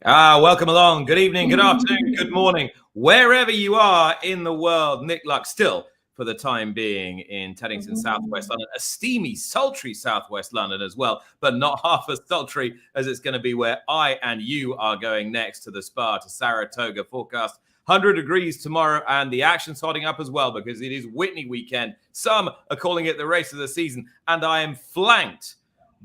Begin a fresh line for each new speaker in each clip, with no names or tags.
Welcome along. Good evening, good afternoon, good morning, wherever you are in the world. Nick Luck still, for the time being, in Teddington, southwest London, a steamy, sultry southwest London as well, but not half as sultry as it's going to be where I and you are going next to the spa, to Saratoga. Forecast 100 degrees tomorrow, and the action's hotting up as well because it is Whitney weekend. Some are calling it the race of the season, and I am flanked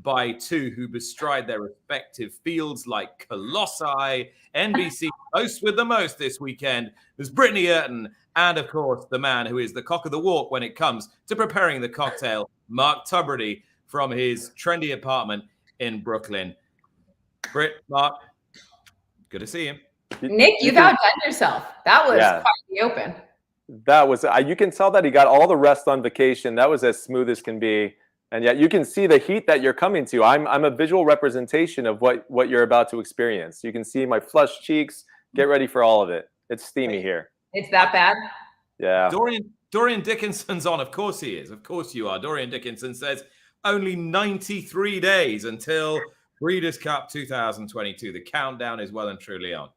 by two who bestride their respective fields like colossi. NBC hosts with the most this weekend. There's Brittany Earton, and of course, the man who is the cock of the walk when it comes to preparing the cocktail, Mark Tubridy, from his trendy apartment in Brooklyn. Britt, Mark, good to see you.
Nick, you've outdone yourself. That was quite the open.
That was, you can tell that he got all the rest on vacation. That was as smooth as can be. And yet you can see the heat that you're coming to. I'm a visual representation of what you're about to experience. You can see my flushed cheeks. Get ready for all of it. It's steamy here.
It's that bad?
Yeah.
Dorian Dickinson's on. Of course he is. Of course you are. Dorian Dickinson says only 93 days until Breeders' Cup 2022. The countdown is well and truly on.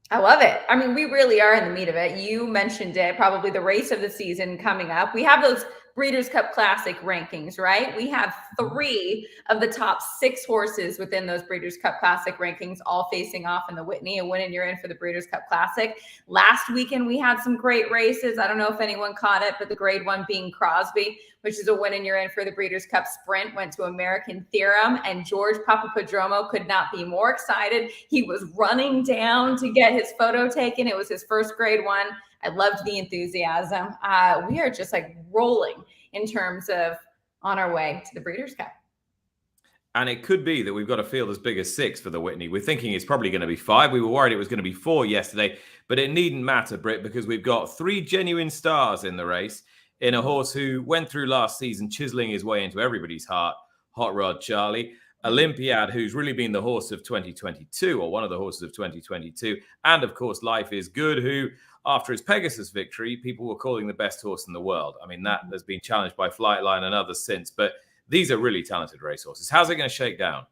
I love it. I mean, we really are in the meat of it. You mentioned it, probably the race of the season coming up. We have those Breeders' Cup Classic rankings, right? We have 3 of the top 6 horses within those Breeders' Cup Classic rankings, all facing off in the Whitney. A win and you're in for the Breeders' Cup Classic. Last weekend, we had some great races. I don't know if anyone caught it, but the grade 1 being Crosby, which is a win and you're in for the Breeders' Cup Sprint, went to American Theorem, and George Papapadromo could not be more excited. He was running down to get his photo taken. It was his first grade 1. I loved the enthusiasm. We are just like rolling in terms of on our way to the Breeders' Cup.
And it could be that we've got a field as big as 6 for the Whitney. We're thinking it's probably going to be 5. We were worried it was going to be 4 yesterday, but it needn't matter, Britt, because we've got 3 genuine stars in the race in a horse who went through last season chiseling his way into everybody's heart, Hot Rod Charlie. Olympiad, who's really been the horse of 2022, or one of the horses of 2022. And of course, Life is Good, who, after his Pegasus victory, people were calling the best horse in the world. I mean, that has been challenged by Flightline and others since, but these are really talented racehorses. How's it going to shake down?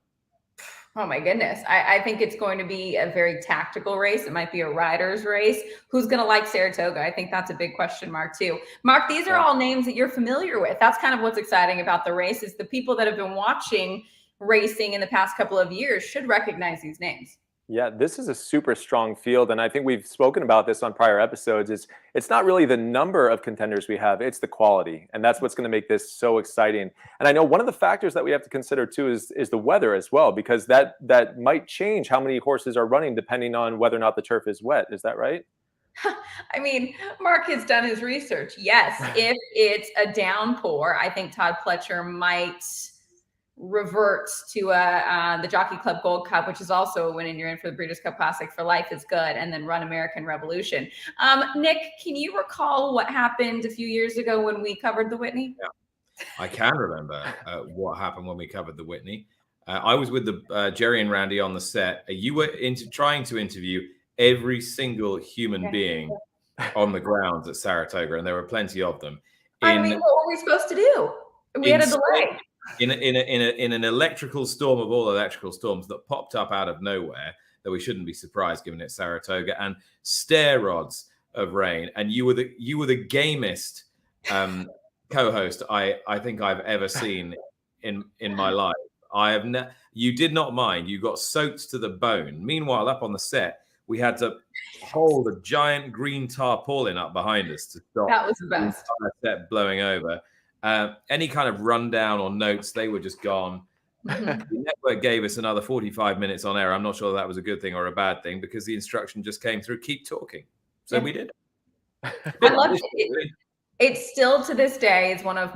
Oh my goodness. I think it's going to be a very tactical race. It might be a rider's race. Who's going to like Saratoga? I think that's a big question mark too. Mark, these are all names that you're familiar with. That's kind of what's exciting about the race, is the people that have been watching racing in the past couple of years should recognize these names.
Yeah, this is a super strong field, and I think we've spoken about this on prior episodes. It's not really the number of contenders we have, it's the quality, and that's what's going to make this so exciting. And I know one of the factors that we have to consider too is the weather as well, because that might change how many horses are running depending on whether or not the turf is wet. Is that right?
I mean, Mark has done his research. Yes, if it's a downpour, I think Todd Pletcher might revert to the Jockey Club Gold Cup, which is also a win and you're in for the Breeders' Cup Classic for Life is Good, and then run American Revolution. Nick, can you recall what happened a few years ago when we covered the Whitney?
Yeah, I can remember what happened when we covered the Whitney. I was with the Jerry and Randy on the set. You were trying to interview every single human being on the grounds at Saratoga, and there were plenty of them.
I mean, what were we supposed to do? We had a delay.
In an electrical storm of all electrical storms that popped up out of nowhere, that we shouldn't be surprised given it's Saratoga, and stair rods of rain, and you were the gamest co-host I think I've ever seen in my life. You did not mind. You got soaked to the bone. Meanwhile, up on the set, we had to hold a giant green tarpaulin up behind us to stop
that was the best
set blowing over. Any kind of rundown or notes, they were just gone. The network gave us another 45 minutes on air. I'm not sure that was a good thing or a bad thing, because the instruction just came through, keep talking. So we did.
I loved it. It's still, to this day, is one of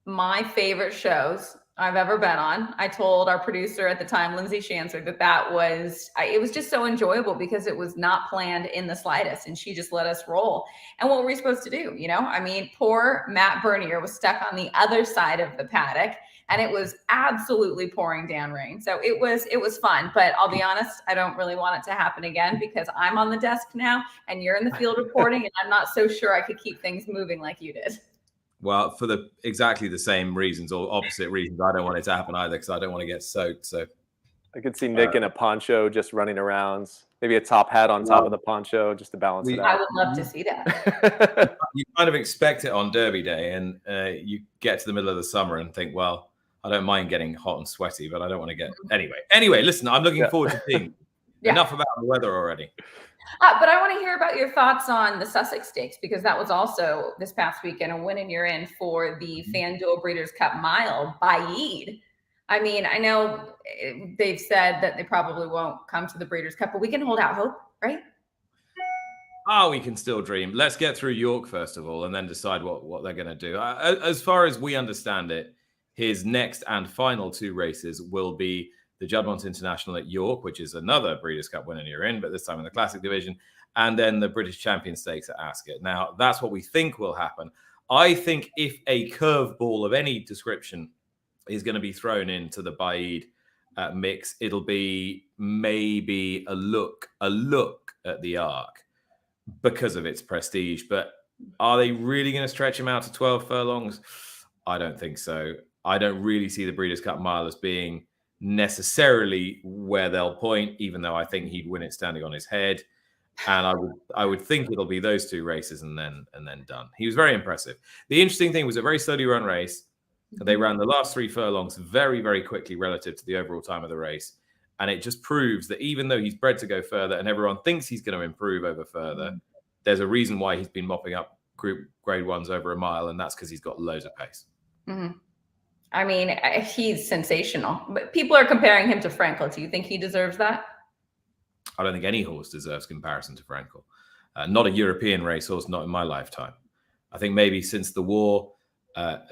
my favorite shows I've ever been on. I told our producer at the time, Lindsay Shancer, that it was just so enjoyable because it was not planned in the slightest, and she just let us roll. And what were we supposed to do? You know, I mean, poor Matt Bernier was stuck on the other side of the paddock, and it was absolutely pouring down rain. So it was fun, but I'll be honest, I don't really want it to happen again, because I'm on the desk now and you're in the field reporting, and I'm not so sure I could keep things moving like you did.
Well, for exactly the same reasons or opposite reasons, I don't want it to happen either, because I don't want to get soaked. So
I could see Nick in a poncho just running around, maybe a top hat on top of the poncho just to balance it
I
out.
would love to see that.
You kind of expect it on Derby Day, and you get to the middle of the summer and think, well, I don't mind getting hot and sweaty, but I don't want to get anyway. Listen, I'm looking forward to seeing enough about the weather already.
But I want to hear about your thoughts on the Sussex Stakes, because that was also this past weekend a win and you're in for the FanDuel Breeders' Cup Mile by Eid. I mean, I know they've said that they probably won't come to the Breeders' Cup, but we can hold out hope, right?
Oh, we can still dream. Let's get through York first of all, and then decide what they're going to do. As far as we understand it, his next and final 2 races will be the Juddmonte International at York, which is another Breeders' Cup win and you're in, but this time in the Classic division, and then the British Champion Stakes at Ascot. Now, that's what we think will happen. I think if a curveball of any description is going to be thrown into the Baaid mix, it'll be maybe a look at the Arc because of its prestige. But are they really going to stretch him out to 12 furlongs? I don't think so. I don't really see the Breeders' Cup Mile as being necessarily where they'll point, even though I think he'd win it standing on his head. And I would think it'll be those 2 races and then done. He was very impressive. The interesting thing was a very slowly run race. They ran the last 3 furlongs very, very quickly relative to the overall time of the race. And it just proves that even though he's bred to go further and everyone thinks he's going to improve over further, there's a reason why he's been mopping up group grade 1s over a mile, and that's because he's got loads of pace.
Mm-hmm. I mean, he's sensational. But people are comparing him to Frankel. Do you think he deserves that?
I don't think any horse deserves comparison to Frankel. Not a European racehorse, not in my lifetime. I think maybe since the war,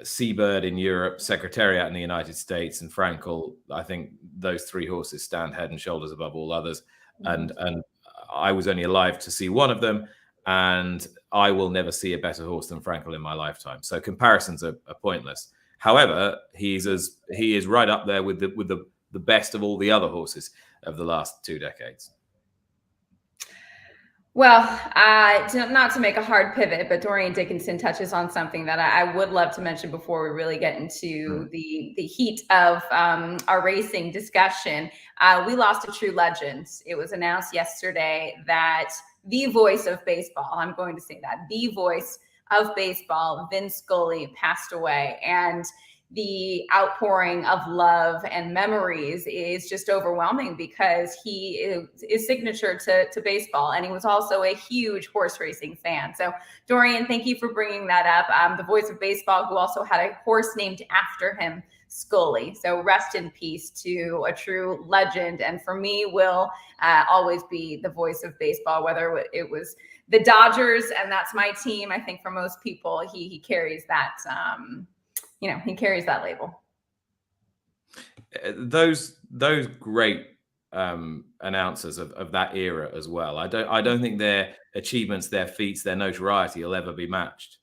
Seabird in Europe, Secretariat in the United States, and Frankel, I think those 3 horses stand head and shoulders above all others. And I was only alive to see one of them, and I will never see a better horse than Frankel in my lifetime. So comparisons are pointless. However, he is right up there with the best of all the other horses of the last 2 decades.
Well, not to make a hard pivot, but Dorian Dickinson touches on something that I would love to mention before we really get into the heat of our racing discussion. We lost a true legend. It was announced yesterday that the voice of baseball, I'm going to say that, the voice of baseball, Vin Scully, passed away. And the outpouring of love and memories is just overwhelming because he is signature to baseball. And he was also a huge horse racing fan. So Dorian, thank you for bringing that up. The voice of baseball, who also had a horse named after him, Scully. So rest in peace to a true legend. And for me, will always be the voice of baseball, whether it was the Dodgers, and that's my team. I think for most people, he carries that, he carries that label.
Those great announcers of that era as well. I don't think their achievements, their feats, their notoriety will ever be matched,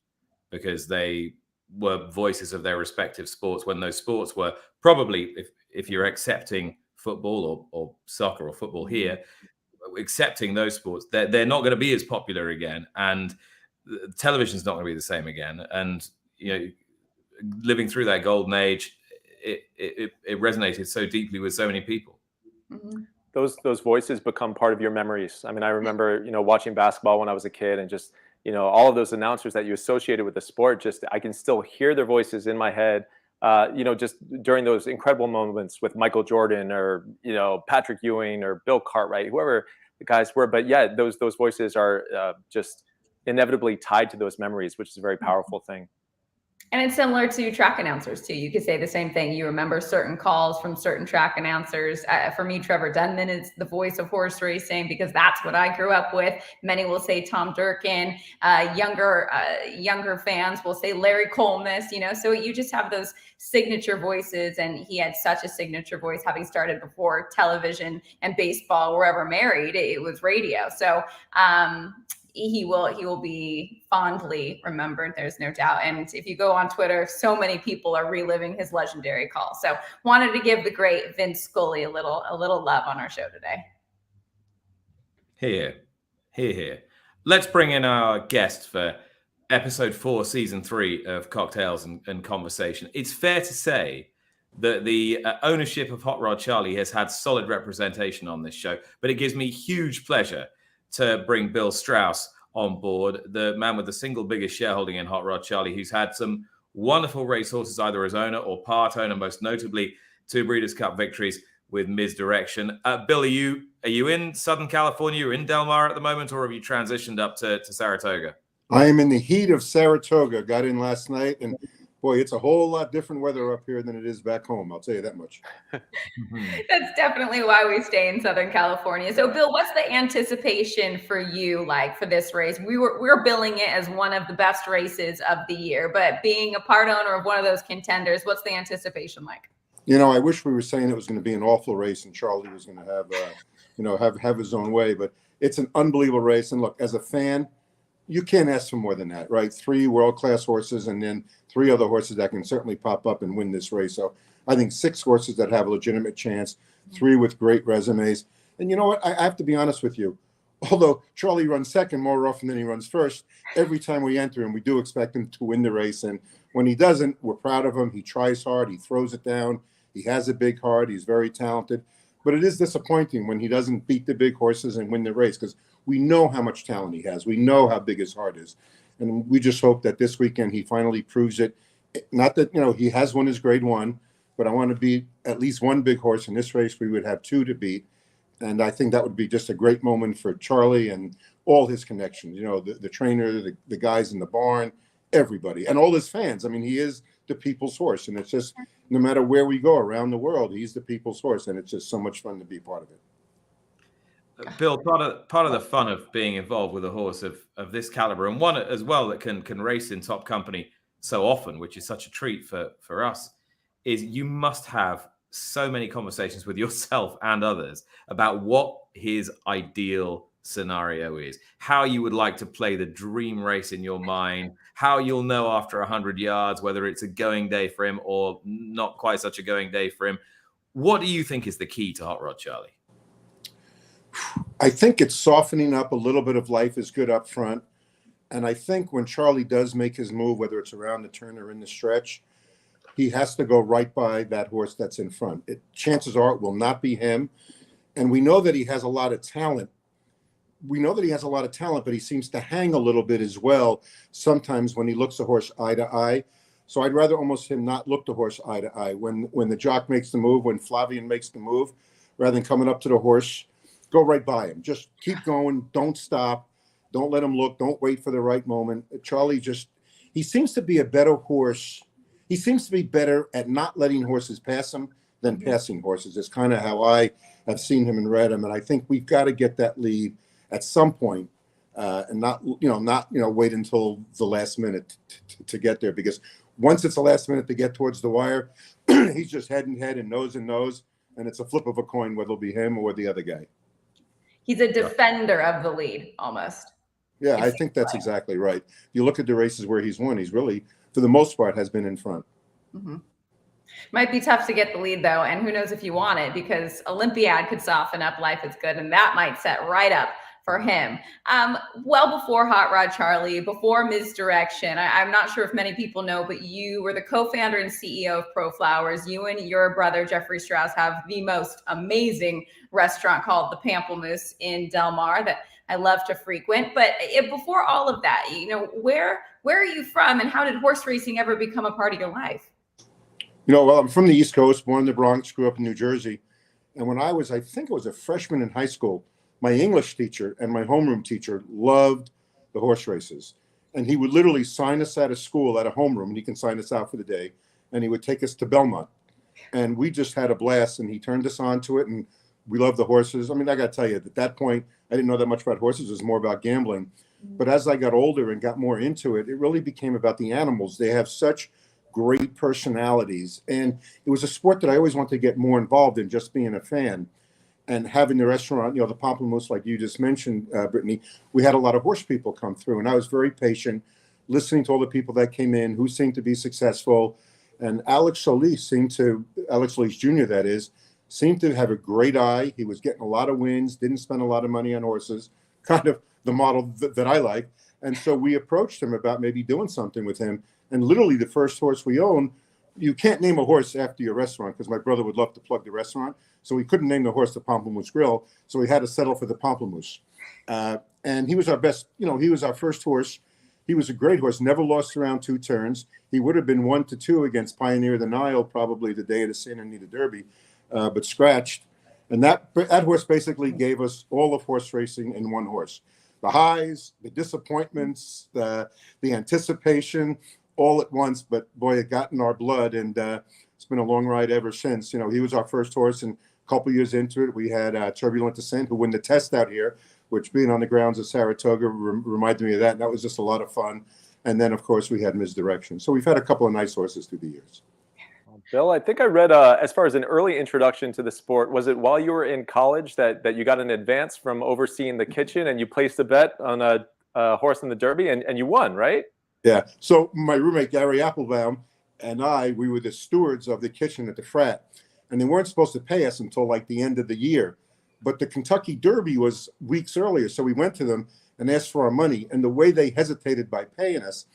because they were voices of their respective sports when those sports were probably, if you're accepting football or soccer or football here, accepting those sports, they're not going to be as popular again, and television's not going to be the same again. And living through that golden age, it resonated so deeply with so many people.
Mm-hmm.
Those voices become part of your memories. I mean, I remember watching basketball when I was a kid, and just all of those announcers that you associated with the sport, just I can still hear their voices in my head. Just during those incredible moments with Michael Jordan or Patrick Ewing or Bill Cartwright, whoever the guys were. But yeah, those voices are just inevitably tied to those memories, which is a very powerful thing.
And it's similar to track announcers too. You could say the same thing. You remember certain calls from certain track announcers. For me, Trevor Dunman is the voice of horse racing because that's what I grew up with. Many will say Tom Durkin. Younger fans will say Larry Colmus. So you just have those signature voices, and he had such a signature voice, having started before television and baseball were ever married. It was radio. So he will be fondly remembered. There's no doubt. And if you go on Twitter, so many people are reliving his legendary call. So wanted to give the great Vin Scully a little love on our show today.
Here. Let's bring in our guest for episode 4, season 3 of Cocktails and Conversation. It's fair to say the ownership of Hot Rod Charlie has had solid representation on this show, but it gives me huge pleasure to bring Bill Strauss on board, the man with the single biggest shareholding in Hot Rod Charlie, who's had some wonderful racehorses, either as owner or part owner, most notably 2 Breeders' Cup victories with Misdirection. Bill, are you in Southern California? You're in Del Mar at the moment, or have you transitioned up to Saratoga?
I am in the heat of Saratoga. Got in last night, and boy, it's a whole lot different weather up here than it is back home. I'll tell you that much.
That's definitely why we stay in Southern California. So, Bill, what's the anticipation for you like for this race? We're billing it as one of the best races of the year, but being a part owner of one of those contenders, what's the anticipation like?
You know, I wish we were saying it was going to be an awful race and Charlie was going to have his own way, but it's an unbelievable race. And look, as a fan, you can't ask for more than that, right? 3 world-class horses and then 3 other horses that can certainly pop up and win this race. So I think 6 horses that have a legitimate chance, 3 with great resumes. And you know what? I have to be honest with you. Although Charlie runs second more often than he runs first, every time we enter him, we do expect him to win the race. And when he doesn't, we're proud of him. He tries hard. He throws it down. He has a big heart. He's very talented. But it is disappointing when he doesn't beat the big horses and win the race, because we know how much talent he has. We know how big his heart is. And we just hope that this weekend he finally proves it. Not that, he has won his grade 1, but I want to beat at least 1 big horse. In this race, we would have 2 to beat. And I think that would be just a great moment for Charlie and all his connections, the trainer, the guys in the barn, everybody, and all his fans. I mean, he is the people's horse. And it's just, no matter where we go around the world, he's the people's horse. And it's just so much fun to be part of it.
Bill, part of the fun of being involved with a horse of this caliber, and one as well that can race in top company so often, which is such a treat for us, is you must have so many conversations with yourself and others about what his ideal scenario is, how you would like to play the dream race in your mind, how you'll know after 100 yards whether it's a going day for him or not quite such a going day for him. What do you think is the key to Hot Rod Charlie?
I think it's softening up a little bit of life is good up front. And I think when Charlie does make his move, whether it's around the turn or in the stretch, he has to go right by that horse that's in front. Chances are it will not be him. And we know that he has a lot of talent. But he seems to hang a little bit as well sometimes when he looks a horse eye to eye. So I'd rather almost him not look the horse eye to eye. When the jock makes the move, when Flavian makes the move, rather than coming up to the horse, go right by him. Just keep going. Don't stop. Don't let him look. Don't wait for the right moment. Charlie he seems to be a better horse. He seems to be better at not letting horses pass him than passing horses. It's kind of how I have seen him and read him. And I think we've got to get that lead at some point, and not wait until the last minute to get there. Because once it's the last minute to get towards the wire, he's just head and head and nose, and it's a flip of a coin whether it'll be him or the other guy.
He's a defender of the lead, almost.
Yeah, I think that's exactly right. You look at the races where he's won, he's really, for the most part, has been in front.
Mm-hmm. Might be tough to get the lead, though, and who knows if you want it, because Olympiad could soften up Life is Good, and that might set right up for him. Well before Hot Rod Charlie, before Misdirection, I'm not sure if many people know, but you were the co-founder and CEO of Pro Flowers. You and your brother, Jeffrey Strauss, have the most amazing restaurant called the Pamplemousse in Del Mar that I love to frequent. But before all of that, where are you from, and how did horse racing ever become a part of your life?
Well, I'm from the East Coast, born in the Bronx, grew up in New Jersey. And when I think I was a freshman in high school, my English teacher and my homeroom teacher loved the horse races. And he would literally sign us out of school at a homeroom, and he can sign us out for the day. And he would take us to Belmont. And we just had a blast, and he turned us on to it. And we loved the horses. I mean, I got to tell you, at that point, I didn't know that much about horses. It was more about gambling. But as I got older and got more into it, it really became about the animals. They have such great personalities. And it was a sport that I always wanted to get more involved in, just being a fan. And having the restaurant, the Pamplemousse, like you just mentioned, Brittany, we had a lot of horse people come through. And I was very patient, listening to all the people that came in who seemed to be successful. And Alex Solis Jr., that is, seemed to have a great eye. He was getting a lot of wins, didn't spend a lot of money on horses, kind of the model that I like. And so we approached him about maybe doing something with him. And literally the first horse we owned you can't name a horse after your restaurant because my brother would love to plug the restaurant. So we couldn't name the horse the Pamplemousse Grill. So we had to settle for the Pamplemousse. And he was our best, he was our first horse. He was a great horse, never lost around 2 turns. He would have been 1-2 against Pioneer of the Nile probably the day of the Santa Anita Derby, but scratched. And that horse basically gave us all of horse racing in one horse. The highs, the disappointments, the anticipation, all at once. But boy, it got in our blood, and it's been a long ride ever since. He was our first horse, and a couple years into it, we had Turbulent Descent, who won the test out here, which being on the grounds of Saratoga reminded me of that. And that was just a lot of fun. And then, of course, we had Misdirection. So we've had a couple of nice horses through the years.
Bill, I think I read, as far as an early introduction to the sport, was it while you were in college that you got an advance from overseeing the kitchen and you placed a bet on a horse in the Derby and you won, right?
Yeah. So my roommate, Gary Applebaum, and we were the stewards of the kitchen at the frat. And they weren't supposed to pay us until like the end of the year. But the Kentucky Derby was weeks earlier. So we went to them and asked for our money. And the way they hesitated by paying us,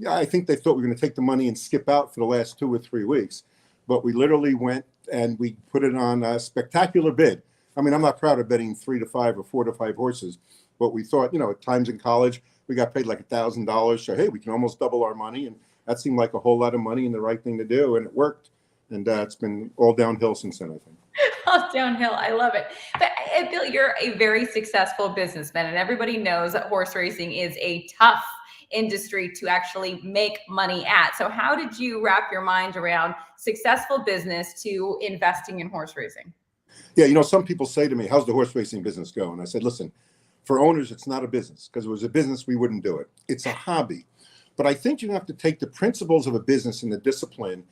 I think they thought we were going to take the money and skip out for the last 2 or 3 weeks. But we literally went and we put it on a spectacular bid. I mean, I'm not proud of betting 3 to 5 or 4 to 5 horses, but we thought, at times in college, we got paid like $1,000. So, hey, we can almost double our money. And that seemed like a whole lot of money and the right thing to do. And it worked. And it's been all downhill since then, I think.
All downhill. I love it. But Bill, you're a very successful businessman, and everybody knows that horse racing is a tough industry to actually make money at. So how did you wrap your mind around successful business to investing in horse racing?
Yeah, some people say to me, how's the horse racing business going? I said, listen, for owners, it's not a business, because if it was a business, we wouldn't do it. It's a hobby. But I think you have to take the principles of a business and the discipline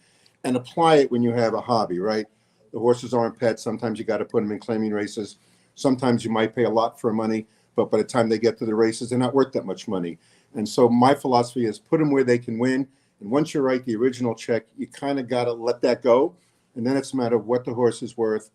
and apply it when you have a hobby, right? The horses aren't pets. Sometimes you got to put them in claiming races. Sometimes you might pay a lot for money, but by the time they get to the races, they're not worth that much money. And so my philosophy is put them where they can win. And once you write the original check, you kind of got to let that go. And then it's a matter of what the horse is worth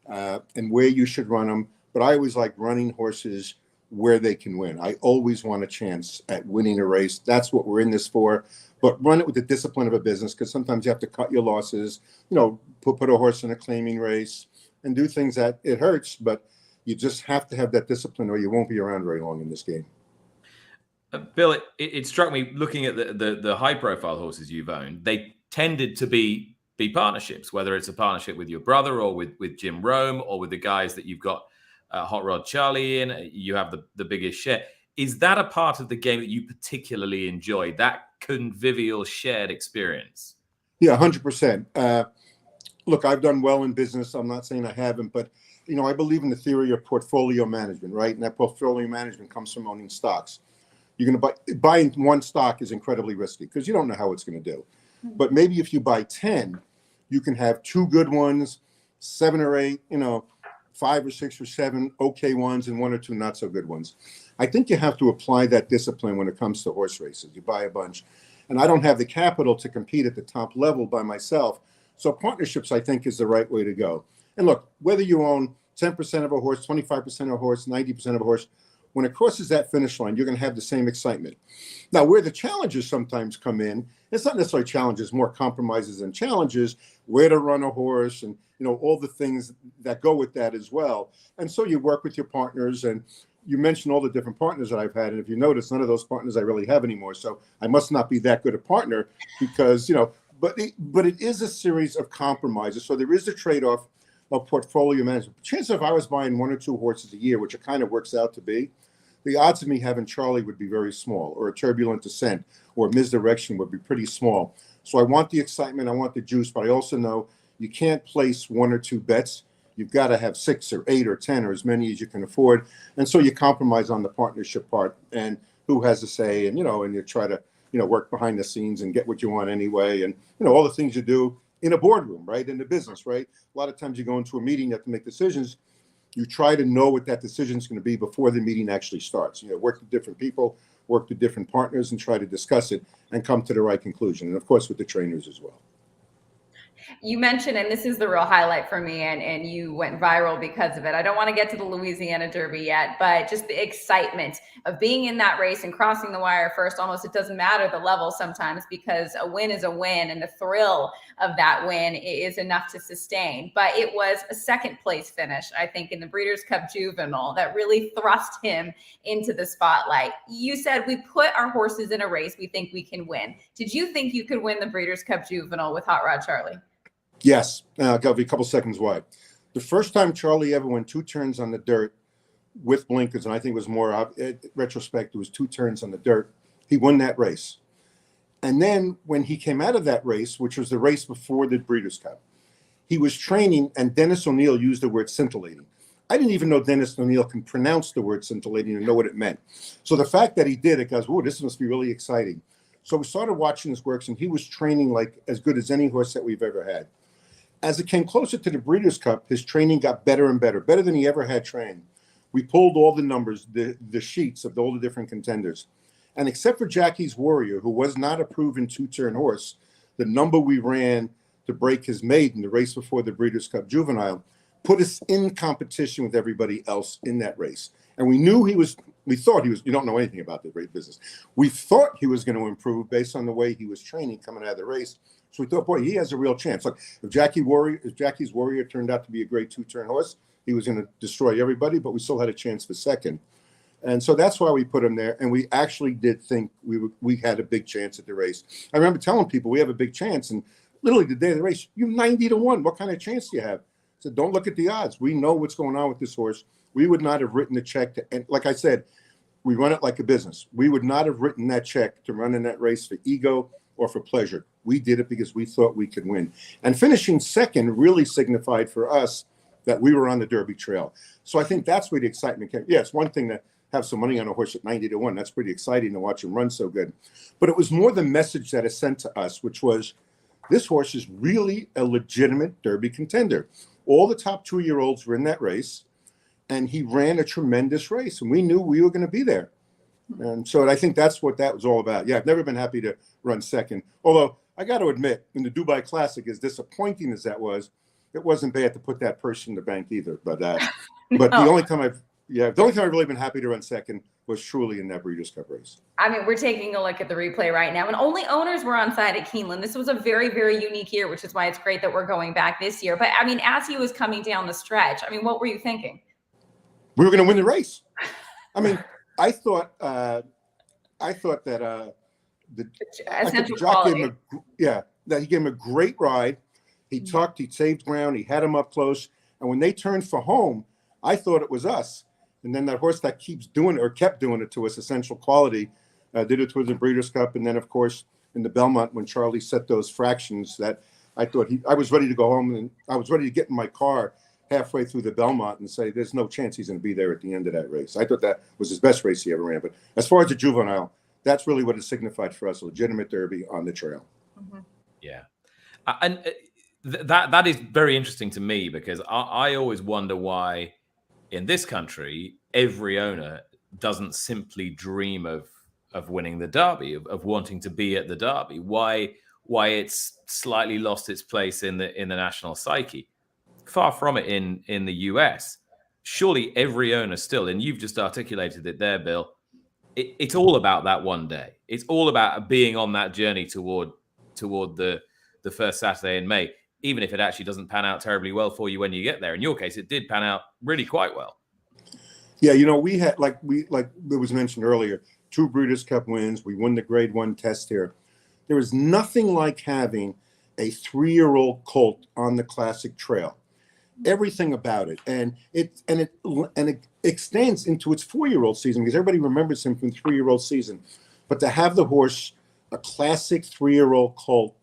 and where you should run them. But I always like running horses where they can win. I always want a chance at winning a race. That's what we're in this for. But run it with the discipline of a business, because sometimes you have to cut your losses, put a horse in a claiming race and do things that it hurts. But you just have to have that discipline or you won't be around very long in this game.
Bill, it struck me looking at the high profile horses you've owned, they tended to be partnerships, whether it's a partnership with your brother or with Jim Rome or with the guys that you've got Hot Rod Charlie in, you have the biggest share. Is that a part of the game that you particularly enjoy, that convivial shared experience?
Yeah, 100%. Look, I've done well in business. I'm not saying I haven't, but I believe in the theory of portfolio management, right? And that portfolio management comes from owning stocks. You're going to buying one stock is incredibly risky because you don't know how it's going to do. But maybe if you buy 10, you can have 2 good ones, 7 or 8, 5 or 6 or 7 okay ones, and 1 or 2 not so good ones. I think you have to apply that discipline when it comes to horse races. You buy a bunch. And I don't have the capital to compete at the top level by myself. So partnerships, I think, is the right way to go. And look, whether you own 10% of a horse, 25% of a horse, 90% of a horse, when it crosses that finish line, you're going to have the same excitement. Now, where the challenges sometimes come in, it's not necessarily challenges, more compromises than challenges, where to run a horse and, all the things that go with that as well. And so you work with your partners, and you mentioned all the different partners that I've had. And if you notice, none of those partners I really have anymore. So I must not be that good a partner because, but it is a series of compromises. So there is a trade-off of portfolio management. Chances if I was buying 1 or 2 horses a year, which it kind of works out to be, the odds of me having Charlie would be very small, or a Turbulent Descent or Misdirection would be pretty small. So I want the excitement, I want the juice, but I also know you can't place 1 or 2 bets. You've got to have 6 or 8 or 10 or as many as you can afford. And so you compromise on the partnership part and who has a say, and, and you try to, work behind the scenes and get what you want anyway. And, all the things you do in a boardroom, right? In the business, right? A lot of times you go into a meeting, you have to make decisions. You try to know what that decision is going to be before the meeting actually starts. Work with different people, work with different partners, and try to discuss it and come to the right conclusion. And of course, with the trainers as well.
You mentioned, and this is the real highlight for me, and you went viral because of it. I don't want to get to the Louisiana Derby yet, but just the excitement of being in that race and crossing the wire first. Almost, it doesn't matter the level sometimes, because a win is a win, and the thrill of that win is enough to sustain. But it was a second place finish, I think, in the Breeders' Cup Juvenile that really thrust him into the spotlight. You said, we put our horses in a race we think we can win. Did you think you could win the Breeders' Cup Juvenile with Hot Rod Charlie?
Yes. I'll be a couple seconds wide. The first time Charlie ever went 2 turns on the dirt with blinkers, and I think it was more, in retrospect, it was 2 turns on the dirt, he won that race. And then when he came out of that race, which was the race before the Breeders' Cup, he was training, and Dennis O'Neill used the word scintillating. I didn't even know Dennis O'Neill can pronounce the word scintillating and know what it meant. So the fact that he did, it goes, oh, this must be really exciting. So we started watching his works, and he was training like as good as any horse that we've ever had. As it came closer to the Breeders' Cup, his training got better and better, better than he ever had trained. We pulled all the numbers, the sheets of all the different contenders. And except for Jackie's Warrior, who was not a proven 2-turn horse, the number we ran to break his maiden, the race before the Breeders' Cup Juvenile, put us in competition with everybody else in that race. And we thought he was, you don't know anything about the race business. We thought he was going to improve based on the way he was training coming out of the race. So we thought, boy, he has a real chance. Like if Jackie's Warrior turned out to be a great 2-turn horse, he was going to destroy everybody, but we still had a chance for second. And so that's why we put him there. And we actually did think we had a big chance at the race. I remember telling people we have a big chance. And literally the day of the race, you're 90-1. What kind of chance do you have? I said, don't look at the odds. We know what's going on with this horse. We would not have written the check to, and like I said, we run it like a business. We would not have written that check to run in that race for ego or for pleasure. We did it because we thought we could win. And finishing second really signified for us that we were on the Derby trail. So I think that's where the excitement came. Yeah, it's one thing to have some money on a horse at 90-1. That's pretty exciting to watch him run so good. But it was more the message that is sent to us, which was this horse is really a legitimate Derby contender. All the top 2-year-olds were in that race, and he ran a tremendous race, and we knew we were going to be there. And so I think that's what that was all about. Yeah, I've never been happy to run second. Although I got to admit, in the Dubai Classic, as disappointing as that was, it wasn't bad to put that purse in the bank either. But no. But the only time I've really been happy to run second was truly in that Breeders' Cup race.
I mean, we're taking a look at the replay right now, and only owners were on side at Keeneland. This was a very, very unique year, which is why it's great that we're going back this year. But I mean, as he was coming down the stretch, I mean, what were you thinking?
We were going to win the race. I mean, I thought that he gave him a great ride. He tucked, he saved ground, he had him up close. And when they turned for home, I thought it was us. And then that horse that kept doing it to us, Essential Quality, did it towards the Breeders' Cup. And then, of course, in the Belmont, when Charlie set those fractions, that I thought I was ready to go home, and I was ready to get in my car halfway through the Belmont and say, there's no chance he's going to be there at the end of that race. I thought that was his best race he ever ran. But as far as the Juvenile, that's really what it signified for us, a legitimate Derby on the trail.
Mm-hmm.
Yeah. And that is very interesting to me, because I always wonder why in this country, every owner doesn't simply dream of winning the Derby, of wanting to be at the Derby. Why it's slightly lost its place in the national psyche. Far from it in the US. Surely every owner still, and you've just articulated it there, Bill, it's all about that one day. It's all about being on that journey toward the first Saturday in May, even if it actually doesn't pan out terribly well for you when you get there. In your case, it did pan out really quite well.
Yeah, we had, like it was mentioned earlier, 2 Breeders' Cup wins. We won the Grade 1 test here. There was nothing like having a 3-year-old colt on the Classic Trail. Everything about it, and it extends into its 4-year-old season, because everybody remembers him from 3-year-old season. But to have the horse, a classic 3-year-old colt,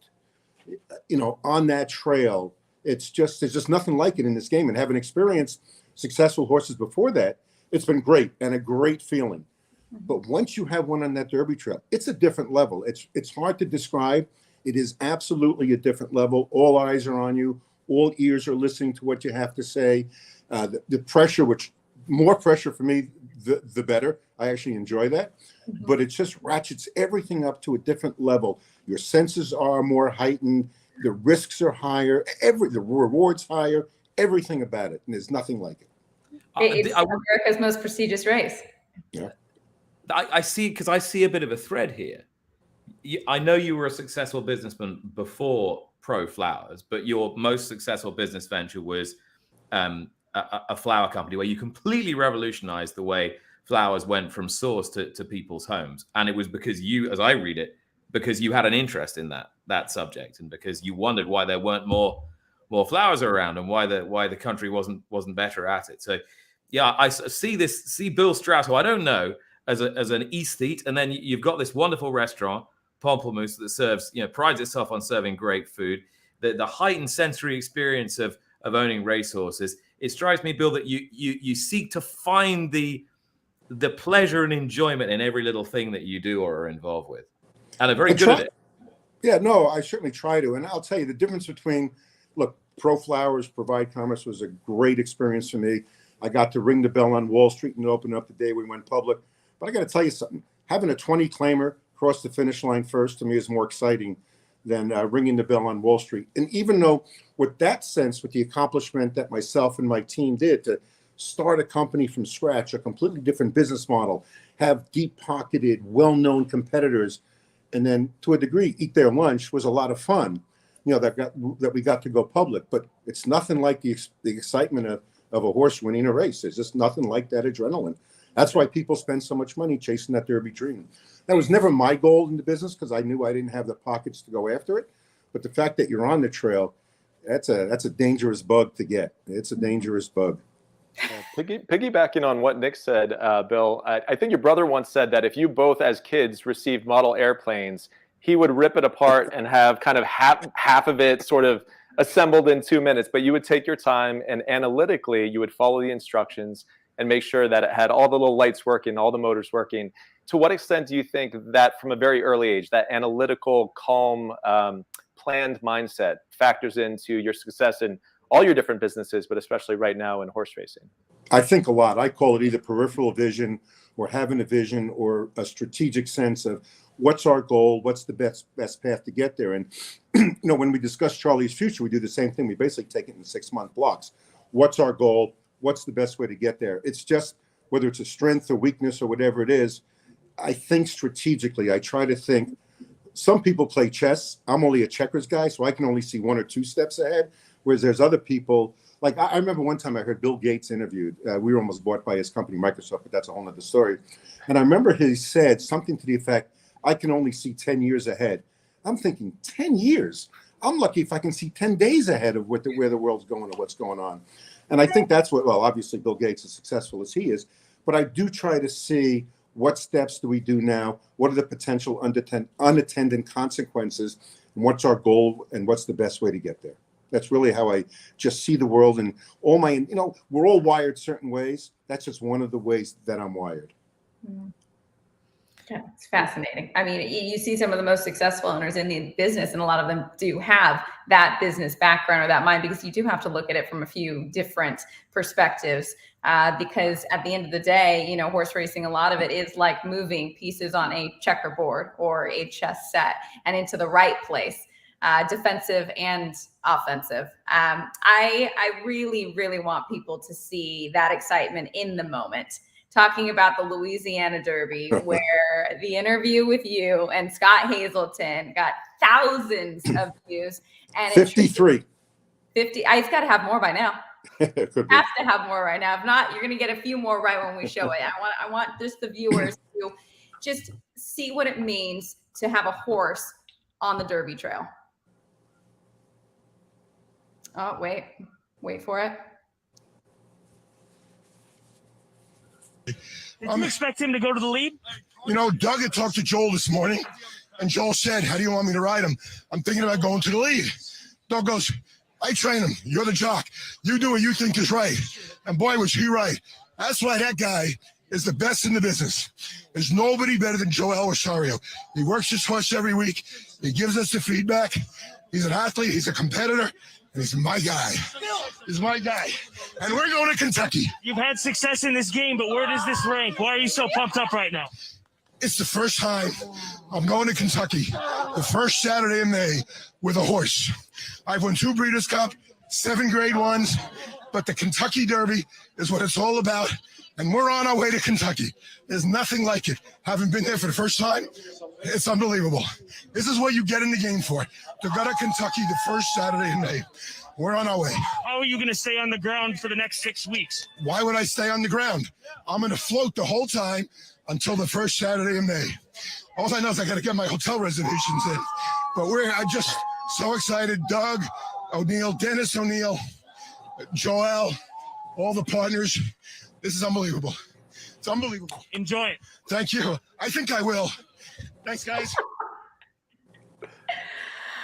on that trail, there's just nothing like it in this game. And having experienced successful horses before that, it's been great and a great feeling. But once you have one on that Derby trail, it's a different level. It's hard to describe. It is absolutely a different level. All eyes are on you. All ears are listening to what you have to say. The pressure, which more pressure for me, the better. I actually enjoy that. Mm-hmm. But it just ratchets everything up to a different level. Your senses are more heightened. The risks are higher. The rewards higher. Everything about it, and there's nothing like it.
It's America's most prestigious race.
Yeah,
I see, because I see a bit of a thread here. I know you were a successful businessman before Pro Flowers, but your most successful business venture was a flower company where you completely revolutionized the way flowers went from source to people's homes. And it was because you, as I read it, because you had an interest in that subject, and because you wondered why there weren't more flowers around, and why the country wasn't better at it. So yeah, I see Bill Strauss, who I don't know, as an aesthete, and then you've got this wonderful restaurant, Pamplemousse, that serves, prides itself on serving great food. The heightened sensory experience of owning racehorses. It strikes me, Bill, that you seek to find the pleasure and enjoyment in every little thing that you do or are involved with, and are very good at it.
Yeah, no, I certainly try to, and I'll tell you the difference between, look, Pro Flowers, Provide Commerce was a great experience for me. I got to ring the bell on Wall Street and open up the day we went public. But I got to tell you something. Having a 20 claimer cross the finish line first, to me, is more exciting than ringing the bell on Wall Street. And even though, with that sense, with the accomplishment that myself and my team did to start a company from scratch, a completely different business model, have deep-pocketed, well-known competitors, and then, to a degree, eat their lunch, was a lot of fun. That we got to go public. But it's nothing like the excitement of a horse winning a race. There's just nothing like that adrenaline. That's why people spend so much money chasing that Derby dream. That was never my goal in the business, because I knew I didn't have the pockets to go after it. But the fact that you're on the trail, that's a dangerous bug to get. It's a dangerous bug.
Piggybacking on what Nick said, Bill, I think your brother once said that if you both as kids received model airplanes, he would rip it apart and have kind of half of it sort of assembled in 2 minutes. But you would take your time, and analytically, you would follow the instructions and make sure that it had all the little lights working, all the motors working. To what extent do you think that from a very early age, that analytical, calm, planned mindset factors into your success in all your different businesses, but especially right now in horse racing?
I think a lot. I call it either peripheral vision, or having a vision, or a strategic sense of what's our goal, what's the best path to get there. And when we discuss Charlie's future, we do the same thing. We basically take it in 6-month blocks. What's our goal? What's the best way to get there? It's just, whether it's a strength or weakness or whatever it is, I think strategically. I try to think. Some people play chess. I'm only a checkers guy, so I can only see 1 or 2 steps ahead. Whereas there's other people, like I remember one time I heard Bill Gates interviewed. We were almost bought by his company, Microsoft, but that's a whole other story. And I remember he said something to the effect, I can only see 10 years ahead. I'm thinking, 10 years? I'm lucky if I can see 10 days ahead of where the world's going or what's going on. And I think that's what, well, obviously Bill Gates is successful as he is, but I do try to see what steps do we do now? What are the potential unattended consequences? And what's our goal? And what's the best way to get there? That's really how I just see the world. And all my, we're all wired certain ways. That's just one of the ways that I'm wired.
Yeah, it's fascinating. I mean, you see some of the most successful owners in the business, and a lot of them do have that business background or that mind, because you do have to look at it from a few different perspectives. Because at the end of the day, horse racing, a lot of it is like moving pieces on a checkerboard or a chess set and into the right place, defensive and offensive. I really, really want people to see that excitement in the moment. Talking about the Louisiana Derby, where the interview with you and Scott Hazelton got thousands of views. And
53.
50. It's got to have more by now.
It could be.
Has to have more right now. If not, you're going to get a few more right when we show it. I want just the viewers to just see what it means to have a horse on the Derby trail. Oh, wait for it.
Did you expect him to go to the lead?
Doug had talked to Joel this morning, and Joel said, how do you want me to ride him? I'm thinking about going to the lead. Doug goes, I train him. You're the jock. You do what you think is right. And boy, was he right. That's why that guy is the best in the business. There's nobody better than Joel Rosario. He works his horse every week. He gives us the feedback. He's an athlete. He's a competitor. And he's my guy. He's my guy. And we're going to Kentucky.
You've had success in this game, but where does this rank? Why are you so pumped up right now?
It's the first time I'm going to Kentucky, the first Saturday in May, with a horse. I've won 2 Breeders' Cup, 7 Grade 1s, but the Kentucky Derby is what it's all about, and we're on our way to Kentucky. There's nothing like it. Having been there for the first time, it's unbelievable. This is what you get in the game for. To go to Kentucky the first Saturday in May. We're on our way.
How are you going to stay on the ground for the next 6 weeks?
Why would I stay on the ground? I'm going to float the whole time until the first Saturday in May. All I know is I got to get my hotel reservations in. But I'm just so excited. Doug, O'Neill, Dennis O'Neill, Joel, all the partners. This is unbelievable. It's unbelievable.
Enjoy it.
Thank you. I think I will. Thanks, guys.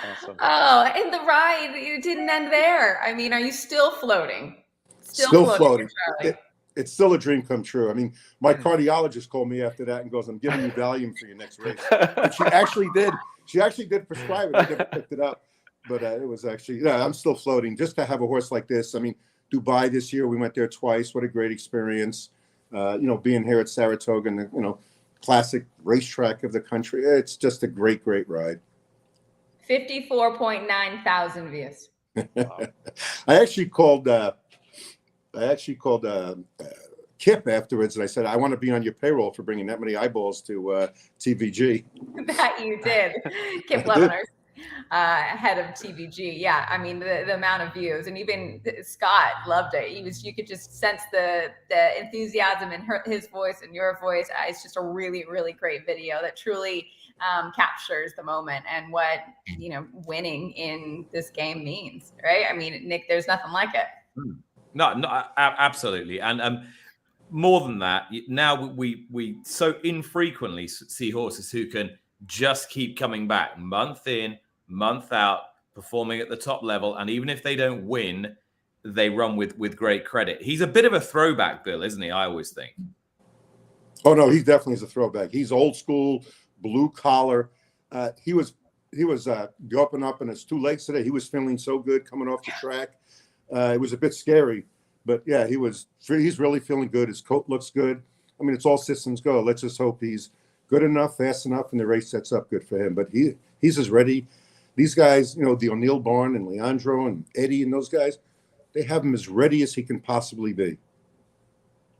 Awesome.
Oh, and the ride, you didn't end there. I mean, are you still floating?
Still floating.
Charlie?
It's still a dream come true. I mean, my cardiologist called me after that and goes, "I'm giving you Valium for your next race." And she actually did. She actually did prescribe it. I never picked it up, but it was actually. Yeah, I'm still floating. Just to have a horse like this. I mean, Dubai this year, we went there twice. What a great experience. Being here at Saratoga, and classic racetrack of the country. It's just a great, great ride.
54.9 thousand views.
I actually called Kip afterwards, and I said, "I want to be on your payroll for bringing that many eyeballs to TVG."
That you did. Kip Leviners, head of TVG. Yeah, I mean the amount of views, and even Scott loved it. You could just sense the enthusiasm in his voice and your voice. It's just a really, really great video that truly captures the moment and what winning in this game means, right? I mean, Nick, there's nothing like it.
No, absolutely, and more than that, now we so infrequently see horses who can just keep coming back month in, month out, performing at the top level, and even if they don't win, they run with great credit. He's a bit of a throwback, Bill, isn't he? I always think.
Oh no, he definitely is a throwback. He's old school, blue collar. He was going up on his 2 legs today. He was feeling so good coming off the track. It was a bit scary, but yeah, he's really feeling good. His coat looks good. I mean, it's all systems go. Let's just hope he's good enough, fast enough, and the race sets up good for him. But he's as ready. These guys, the O'Neill barn and Leandro and Eddie and those guys, they have him as ready as he can possibly be.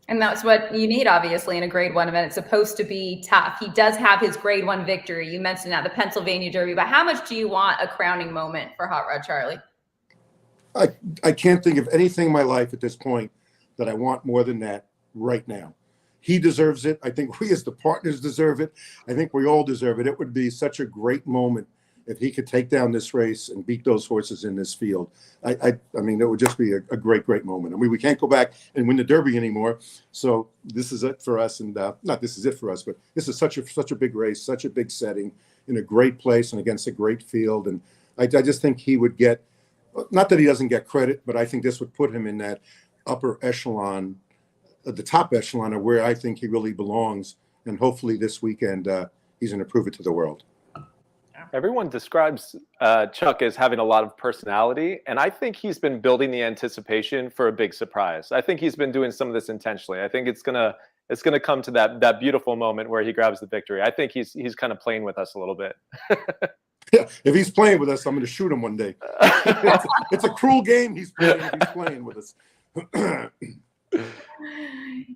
And that's what you need, obviously, in a Grade 1 event. It's supposed to be tough. He does have his Grade 1 victory. You mentioned that, the Pennsylvania Derby. But how much do you want a crowning moment for Hot Rod Charlie?
I can't think of anything in my life at this point that I want more than that right now. He deserves it. I think we as the partners deserve it. I think we all deserve it. It would be such a great moment if he could take down this race and beat those horses in this field. I mean, it would just be a great, great moment. I mean, we can't go back and win the Derby anymore. So this is it for us. And not this is it for us, but this is such a big race, such a big setting in a great place and against a great field. And I just think he would get, not that he doesn't get credit, but I think this would put him in that upper echelon, the top echelon of where I think he really belongs. And hopefully this weekend, he's going to prove it to the world.
Everyone describes Chuck as having a lot of personality, and I think he's been building the anticipation for a big surprise. I think he's been doing some of this intentionally. I think it's gonna come to that beautiful moment where he grabs the victory. I think he's kind of playing with us a little bit.
Yeah, if he's playing with us, I'm going to shoot him one day. It's a cruel game he's playing with us.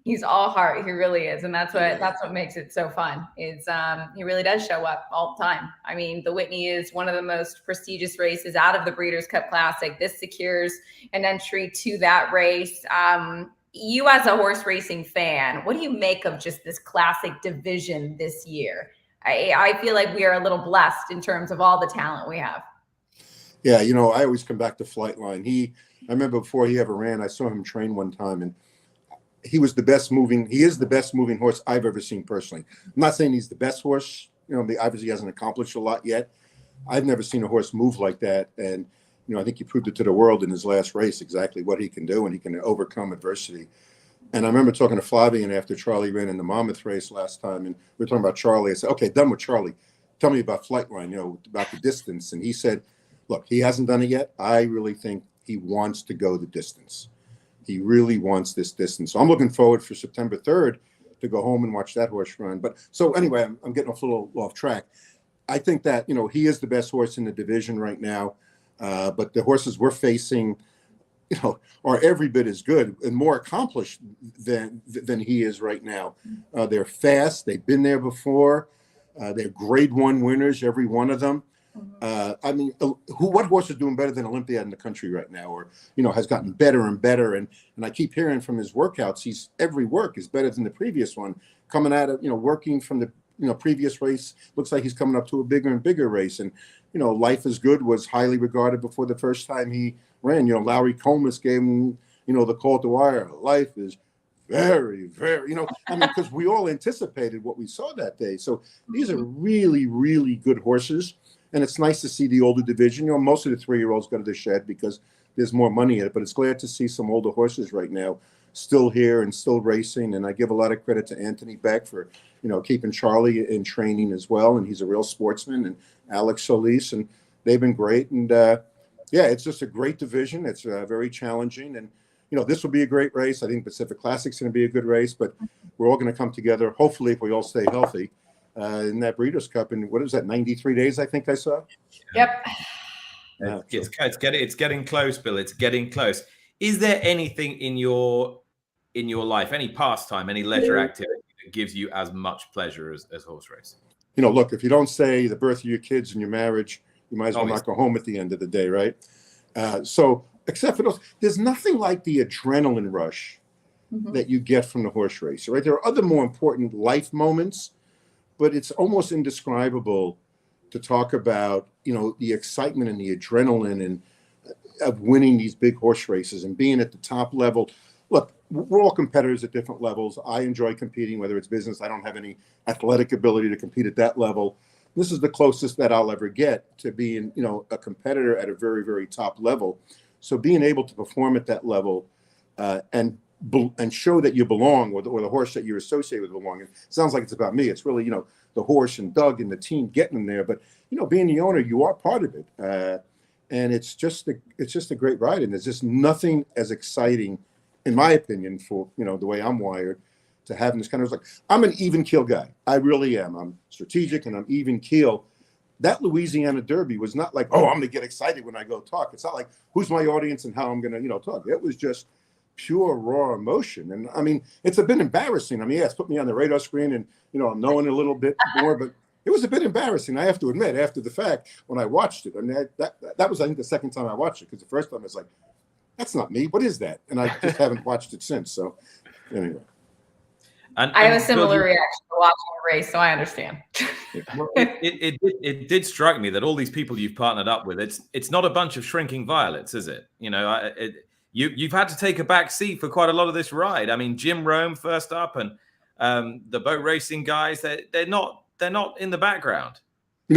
He's all heart. He really is, and that's what makes it so fun. Is he really does show up all the time. I mean, the Whitney is one of the most prestigious races out of the Breeders' Cup Classic. This secures an entry to that race. You, as a horse racing fan, what do you make of just this classic division this year? I feel like we are a little blessed in terms of all the talent we have.
Yeah, I always come back to Flightline. I remember before he ever ran, I saw him train one time, and he is the best moving horse I've ever seen personally. I'm not saying he's the best horse. Obviously he hasn't accomplished a lot yet. I've never seen a horse move like that. And, I think he proved it to the world in his last race, exactly what he can do, and he can overcome adversity. And I remember talking to Flavian after Charlie ran in the Monmouth race last time, and we were talking about Charlie. I said, okay, done with Charlie. Tell me about Flightline, about the distance. And he said, look, he hasn't done it yet. I really think he wants to go the distance. He really wants this distance. So I'm looking forward for September 3rd to go home and watch that horse run. But so anyway, I'm getting a little off track. I think that, he is the best horse in the division right now. But the horses we're facing, are every bit as good and more accomplished than he is right now. They're fast. They've been there before. They're grade 1 winners, every one of them. What horse is doing better than Olympiad in the country right now, or has gotten better and better? And I keep hearing from his workouts, every work is better than the previous one. Coming out of working from the previous race, looks like he's coming up to a bigger and bigger race. And Life is Good was highly regarded before the first time he ran. Lowry Comas gave him the call to wire. Life is very, very, because we all anticipated what we saw that day. So these are really, really good horses. And it's nice to see the older division. Most of the 3-year-olds go to the shed because there's more money in it. But it's glad to see some older horses right now still here and still racing. And I give a lot of credit to Anthony Beck for, keeping Charlie in training as well. And he's a real sportsman. And Alex Solis. And they've been great. And, it's just a great division. It's very challenging. And, this will be a great race. I think Pacific Classic's going to be a good race. But we're all going to come together, hopefully, if we all stay healthy. In that Breeders' Cup, and what is that? 93 days, I think I saw.
Yep.
It's getting close, Bill. It's getting close. Is there anything in your life, any pastime, any leisure activity that gives you as much pleasure as horse racing?
Look, if you don't say the birth of your kids and your marriage, you might as well not go home at the end of the day, right? So, except for those, there's nothing like the adrenaline rush that you get from the horse race, right? There are other more important life moments, but it's almost indescribable to talk about, the excitement and the adrenaline and of winning these big horse races and being at the top level. Look, we're all competitors at different levels. I enjoy competing, whether it's business. I don't have any athletic ability to compete at that level. This is the closest that I'll ever get to being, a competitor at a very, very top level. So being able to perform at that level and show that you belong, or the horse that you're associated with belong. It sounds like it's about me. It's really, the horse and Doug and the team getting them there. But, being the owner, you are part of it. And it's just a great ride. And there's just nothing as exciting, in my opinion, for, the way I'm wired, to having this kind of, I'm an even keel guy. I really am. I'm strategic and I'm even keel. That Louisiana Derby was not like, I'm going to get excited when I go talk. It's not like, who's my audience and how I'm going to, talk. It was just pure raw emotion. And it's a bit embarrassing. It's put me on the radar screen and, I'm knowing a little bit more, but it was a bit embarrassing, I have to admit, after the fact, when I watched it. That was, I think, the second time I watched it, because the first time I was like, that's not me. What is that? And I just haven't watched it since. So anyway.
And I have a similar reaction to watching a race, so I understand.
Well, it did strike me that all these people you've partnered up with, it's not a bunch of shrinking violets, is it? You've had to take a back seat for quite a lot of this ride. Jim Rome first up, and the boat racing guys, they're not in the background.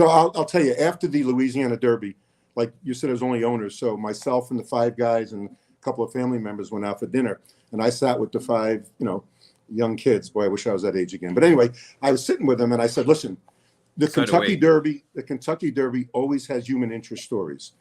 I'll tell you, after the Louisiana Derby, like you said, it was only owners. So myself and the 5 guys and a couple of family members went out for dinner, and I sat with the 5, young kids. Boy, I wish I was that age again. But anyway, I was sitting with them and I said, listen, the Kentucky Derby always has human interest stories.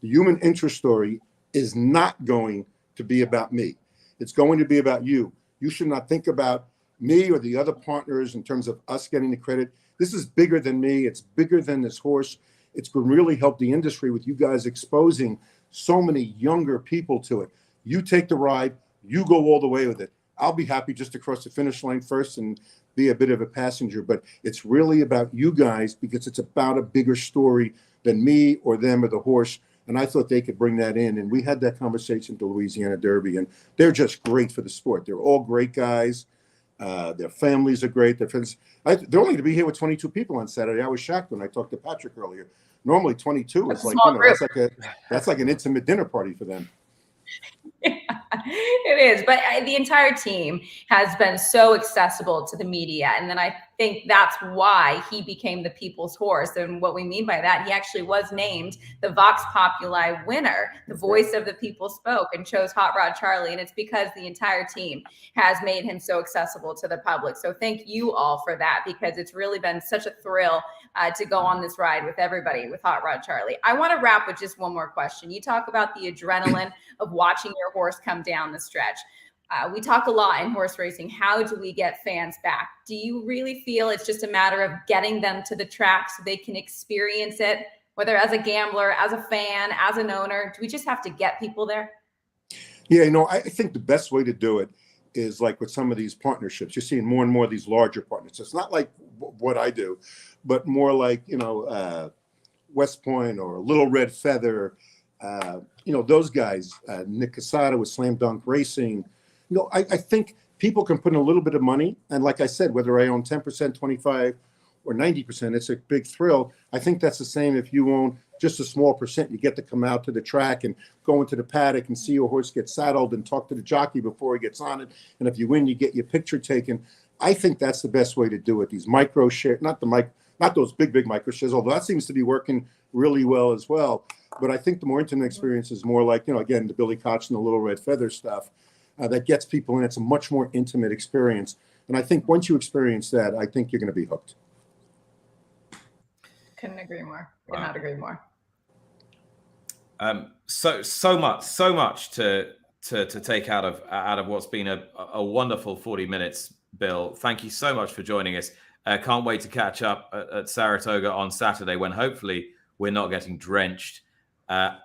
The human interest story is not going to be about me. It's going to be about you. You should not think about me or the other partners in terms of us getting the credit. This is bigger than me. It's bigger than this horse. It's going to really help the industry with you guys exposing so many younger people to it. You take the ride. You go all the way with it. I'll be happy just to cross the finish line first and be a bit of a passenger. But it's really about you guys, because it's about a bigger story than me or them or the horse. And I thought they could bring that in. And we had that conversation at the Louisiana Derby. And they're just great for the sport. They're all great guys. Their families are great. They're friends. They're only going to be here with 22 people on Saturday. I was shocked when I talked to Patrick earlier. Normally 22 is like, that's like an intimate dinner party for them.
It is, but the entire team has been so accessible to the media, and then I think that's why he became the people's horse. And what we mean by that, he actually was named the Vox Populi winner. The voice of the people spoke and chose Hot Rod Charlie, and it's because the entire team has made him so accessible to the public. So thank you all for that, because it's really been such a thrill to go on this ride with everybody with Hot Rod Charlie. I want to wrap with just one more question. You talk about the adrenaline of watching your horse come down the stretch. We talk a lot in horse racing. How do we get fans back? Do you really feel it's just a matter of getting them to the track so they can experience it, whether as a gambler, as a fan, as an owner? Do we just have to get people there?
Yeah, I think the best way to do it is like with some of these partnerships. You're seeing more and more of these larger partnerships. It's not like what I do, but more like, West Point or Little Red Feather, those guys, Nick Casada with Slam Dunk Racing. I think people can put in a little bit of money. And like I said, whether I own 10%, 25 or 90%, it's a big thrill. I think that's the same if you own just a small percent. You get to come out to the track and go into the paddock and see your horse get saddled and talk to the jockey before he gets on it. And if you win, you get your picture taken. I think that's the best way to do it. These micro share, not those big micro shares, although that seems to be working really well as well. But I think the more intimate experience is more like, again, the Billy Koch and the Little Red Feather stuff that gets people in. It's a much more intimate experience. And I think once you experience that, I think you're going to be hooked.
Couldn't agree more. Could not agree more.
So much to take out of what's been a wonderful 40 minutes, Bill. Thank you so much for joining us. Can't wait to catch up at Saratoga on Saturday when hopefully we're not getting drenched,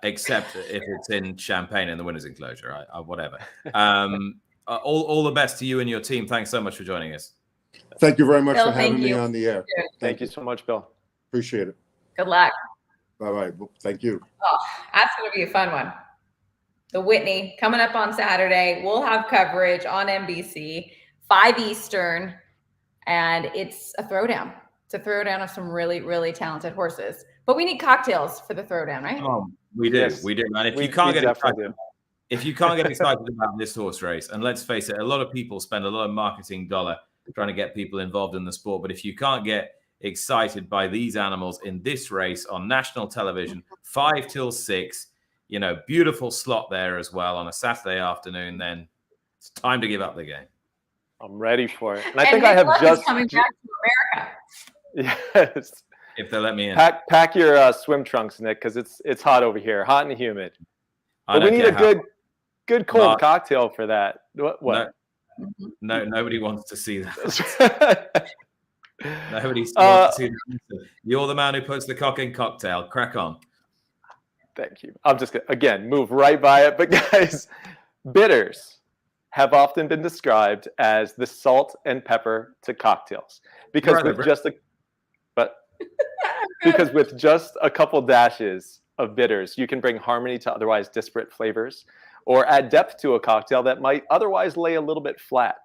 except if it's in Champagne in the winner's enclosure, whatever. All the best to you and your team. Thanks so much for joining us.
Thank you very much
Bill,
for having me on the air.
Thank you so much, Bill.
Appreciate it.
Good luck.
Bye-bye. Thank you.
Oh, that's going to be a fun one. The Whitney coming up on Saturday. We'll have coverage on NBC, 5 Eastern, and it's a throwdown. It's a throwdown of some really, really talented horses. But we need cocktails for the throwdown, right?
We do.
Yes.
We do. And if you can't get excited about this horse race, and let's face it, a lot of people spend a lot of marketing dollar trying to get people involved in the sport. But if you can't get excited by these animals in this race on national television, 5 till 6, beautiful slot there as well on a Saturday afternoon, then it's time to give up the game.
I'm ready for it. And I think I have just
coming back to
America. Yes.
If they let me in.
Pack your swim trunks, Nick, because it's hot over here, hot and humid. But we need a good cold cocktail for that. What?
No, nobody wants to see that. Nobody wants to see that. You're the man who puts the cock in cocktail. Crack on.
Thank you. I'm just gonna move right by it. But guys, bitters have often been described as the salt and pepper to cocktails because with just a couple dashes of bitters, you can bring harmony to otherwise disparate flavors or add depth to a cocktail that might otherwise lay a little bit flat.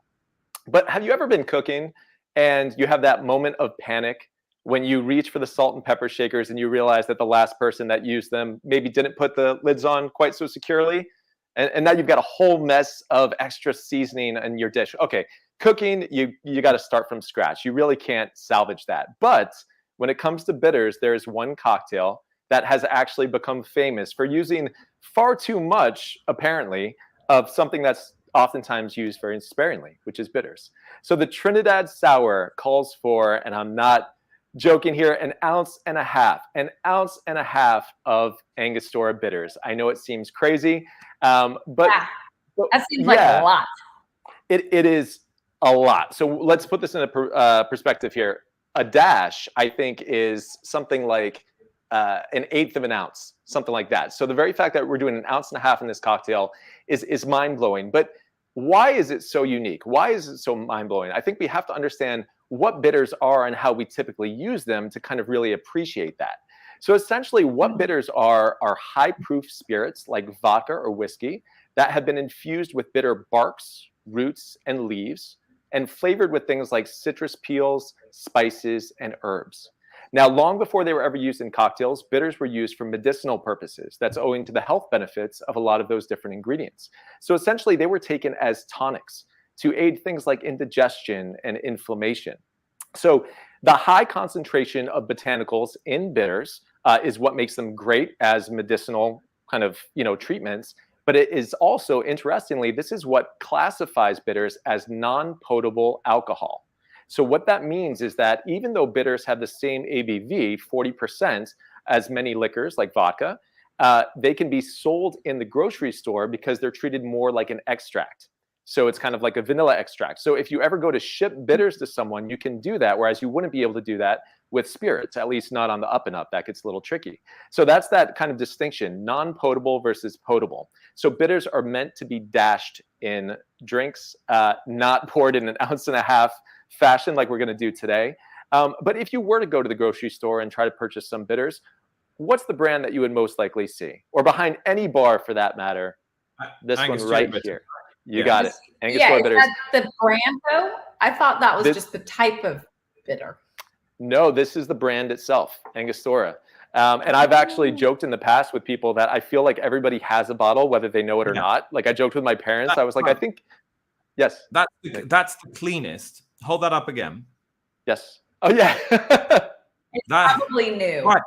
But have you ever been cooking and you have that moment of panic when you reach for the salt and pepper shakers and you realize that the last person that used them maybe didn't put the lids on quite so securely? And now you've got a whole mess of extra seasoning in your dish. Okay, cooking, you got to start from scratch. You really can't salvage that. But when it comes to bitters, there's one cocktail that has actually become famous for using far too much, apparently, of something that's oftentimes used very sparingly, which is bitters. So the Trinidad Sour calls for, and I'm not joking here, an ounce and a half of Angostura bitters. I know it seems crazy, but
that seems like a lot.
It is a lot. So let's put this in a perspective here. A dash, I think, is something like an eighth of an ounce, something like that. So the very fact that we're doing an ounce and a half in this cocktail is mind-blowing. But why is it so unique? Why is it so mind-blowing? I think we have to understand what bitters are and how we typically use them to kind of really appreciate that. So essentially what bitters are high-proof spirits like vodka or whiskey that have been infused with bitter barks, roots, and leaves, and flavored with things like citrus peels, spices, and herbs. Now, long before they were ever used in cocktails, bitters were used for medicinal purposes. That's owing to the health benefits of a lot of those different ingredients. So essentially, they were taken as tonics to aid things like indigestion and inflammation. So the high concentration of botanicals in bitters is what makes them great as medicinal kind of, treatments. But it is also, interestingly, this is what classifies bitters as non-potable alcohol. So what that means is that even though bitters have the same ABV, 40%, as many liquors like vodka, they can be sold in the grocery store because they're treated more like an extract. So it's kind of like a vanilla extract. So if you ever go to ship bitters to someone, you can do that, whereas you wouldn't be able to do that with spirits, at least not on the up and up. That gets a little tricky. So that's that kind of distinction, non-potable versus potable. So bitters are meant to be dashed in drinks, not poured in an 1.5 ounce fashion like we're going to do today. But if you were to go to the grocery store and try to purchase some bitters, what's the brand that you would most likely see? Or behind any bar for that matter? This one right here. You got it. Angostura bitters.
Is that the brand though? I thought that was just the type of bitter.
No, this is the brand itself, Angostura. And I've actually joked in the past with people that I feel like everybody has a bottle, whether they know it or not. Like I joked with my parents. I was like, I think, yes.
That's the cleanest. Hold that up again.
Yes. Oh, yeah.
It's probably new.
Right.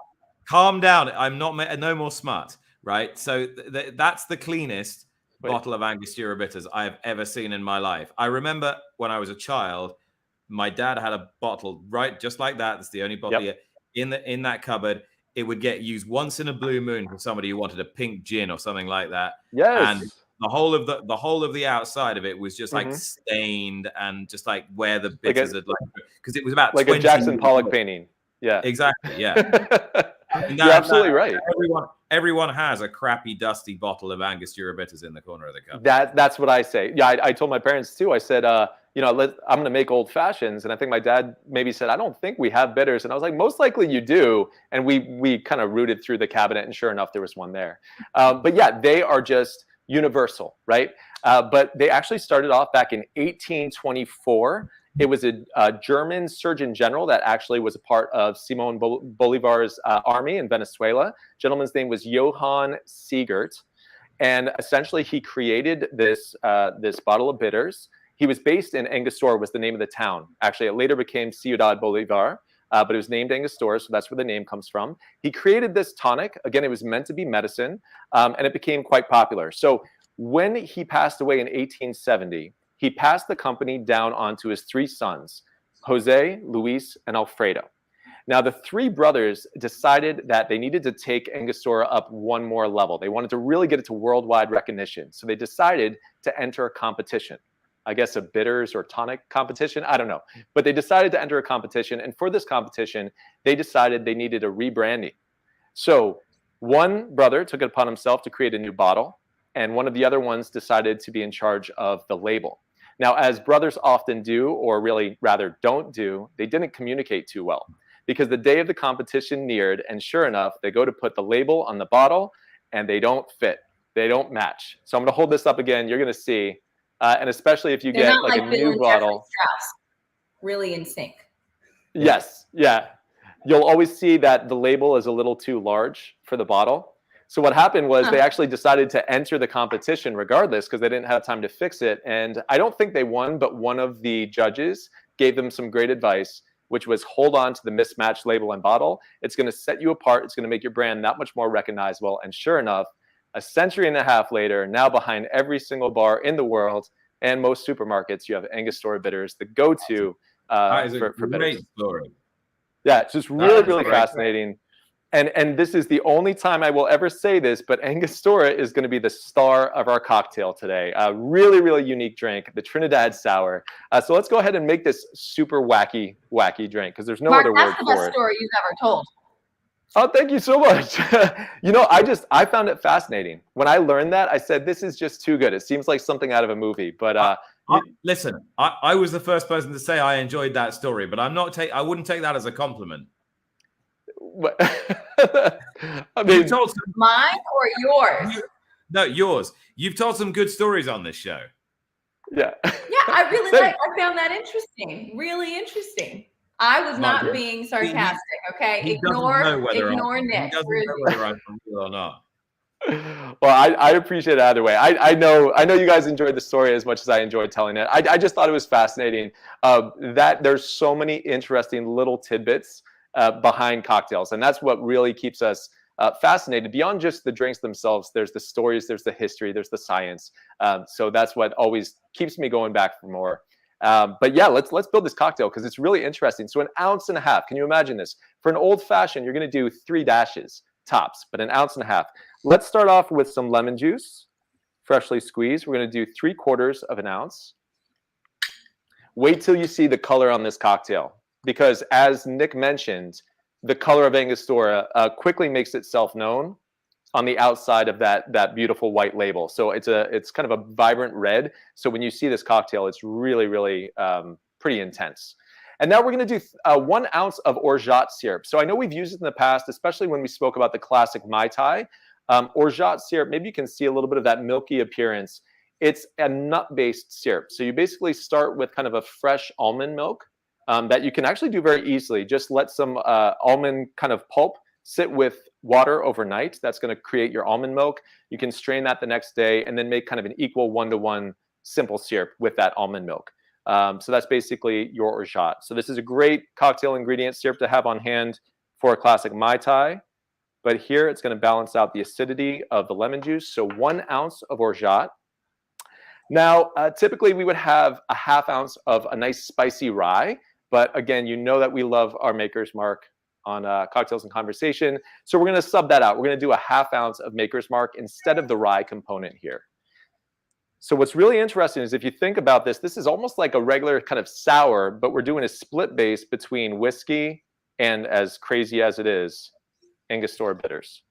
Calm down. I'm not no more smart, right? So that's the cleanest bottle of Angostura bitters I have ever seen in my life. I remember when I was a child, my dad had a bottle right just like that. That's the only bottle in that cupboard. It would get used once in a blue moon for somebody who wanted a pink gin or something like that.
Yes.
And the whole of the outside of it was just like stained and just like where the bitters had because it was about
like
20
a Jackson Pollock painting. Yeah.
Exactly. Yeah.
You're absolutely right.
Everyone has a crappy, dusty bottle of Angostura bitters in the corner of the cup.
That's what I say. Yeah, I told my parents too. I said, I'm going to make old fashions, and I think my dad maybe said, I don't think we have bitters, and I was like, most likely you do. And we kind of rooted through the cabinet, and sure enough, there was one there. But yeah, they are just universal, right? But they actually started off back in 1824. It was a German surgeon general that actually was a part of Simon Bolivar's army in Venezuela. Gentleman's name was Johann Siegert. And essentially he created this bottle of bitters. He was based in Angostura, was the name of the town. Actually, it later became Ciudad Bolivar, but it was named Angostura, so that's where the name comes from. He created this tonic. Again, it was meant to be medicine, and it became quite popular. So when he passed away in 1870, he passed the company down onto his 3 sons, Jose, Luis, and Alfredo. Now, the 3 brothers decided that they needed to take Angostura up one more level. They wanted to really get it to worldwide recognition. So they decided to enter a competition. I guess a bitters or tonic competition. I don't know. But they decided to enter a competition. And for this competition, they decided they needed a rebranding. So one brother took it upon himself to create a new bottle. And one of the other ones decided to be in charge of the label. Now, as brothers often do, or really rather don't do, they didn't communicate too well because the day of the competition neared, and sure enough, they go to put the label on the bottle and they don't fit. They don't match. So I'm going to hold this up again. You're going to see, and especially if you get like a new bottle.
Strauss, really in sync.
Yes. Yeah. You'll always see that the label is a little too large for the bottle. So what happened was they actually decided to enter the competition regardless because they didn't have time to fix it. And I don't think they won, but one of the judges gave them some great advice, which was hold on to the mismatched label and bottle. It's going to set you apart. It's going to make your brand that much more recognizable. And sure enough, a century and a half later, now behind every single bar in the world and most supermarkets, you have Angostura bitters, the go-to for
great
bitters.
story.
Yeah, it's just really fascinating. And this is the only time I will ever say this, but Angostura is going to be the star of our cocktail today. A really, really unique drink, the Trinidad Sour. So let's go ahead and make this super wacky drink because there's no other word for it.
That's the best story you've ever told.
Oh, thank you so much. I found it fascinating. When I learned that, I said, this is just too good. It seems like something out of a movie. But
listen, I was the first person to say I enjoyed that story, but I wouldn't take that as a compliment.
I mean,
mine or yours?
No, yours. You've told some good stories on this show.
Yeah.
Yeah, I found that interesting. Really interesting. I was not being sarcastic. Okay, ignore Nick.
He doesn't know whether I'm from real or not.
Well, I appreciate it either way. I know you guys enjoyed the story as much as I enjoyed telling it. I just thought it was fascinating that there's so many interesting little tidbits behind cocktails. And that's what really keeps us fascinated. Beyond just the drinks themselves, there's the stories, there's the history, there's the science. So that's what always keeps me going back for more. But yeah, let's build this cocktail because it's really interesting. So 1.5 ounces. Can you imagine this? For an old fashioned, you're going to do 3 dashes tops, but 1.5 ounces. Let's start off with some lemon juice freshly squeezed. We're going to do 3/4 of an ounce. Wait till you see the color on this cocktail, because as Nick mentioned, the color of Angostura quickly makes itself known on the outside of that beautiful white label. So it's kind of a vibrant red. So when you see this cocktail, it's really, really pretty intense. And now we're going to do 1 ounce of orgeat syrup. So I know we've used it in the past, especially when we spoke about the classic Mai Tai. Orgeat syrup, maybe you can see a little bit of that milky appearance. It's a nut-based syrup. So you basically start with kind of a fresh almond milk that you can actually do very easily. Just let some almond kind of pulp sit with water overnight. That's going to create your almond milk. You can strain that the next day and then make kind of an equal 1-to-1 simple syrup with that almond milk. So that's basically your orgeat. So this is a great cocktail ingredient syrup to have on hand for a classic Mai Tai. But here it's going to balance out the acidity of the lemon juice. So 1 ounce of orgeat. Now, typically we would have a 1/2 ounce of a nice spicy rye. But again, you know that we love our Maker's Mark on Cocktails and Conversation. So we're going to sub that out. We're going to do a 1/2 ounce of Maker's Mark instead of the rye component here. So what's really interesting is if you think about this, this is almost like a regular kind of sour, but we're doing a split base between whiskey and, as crazy as it is, Angostura bitters.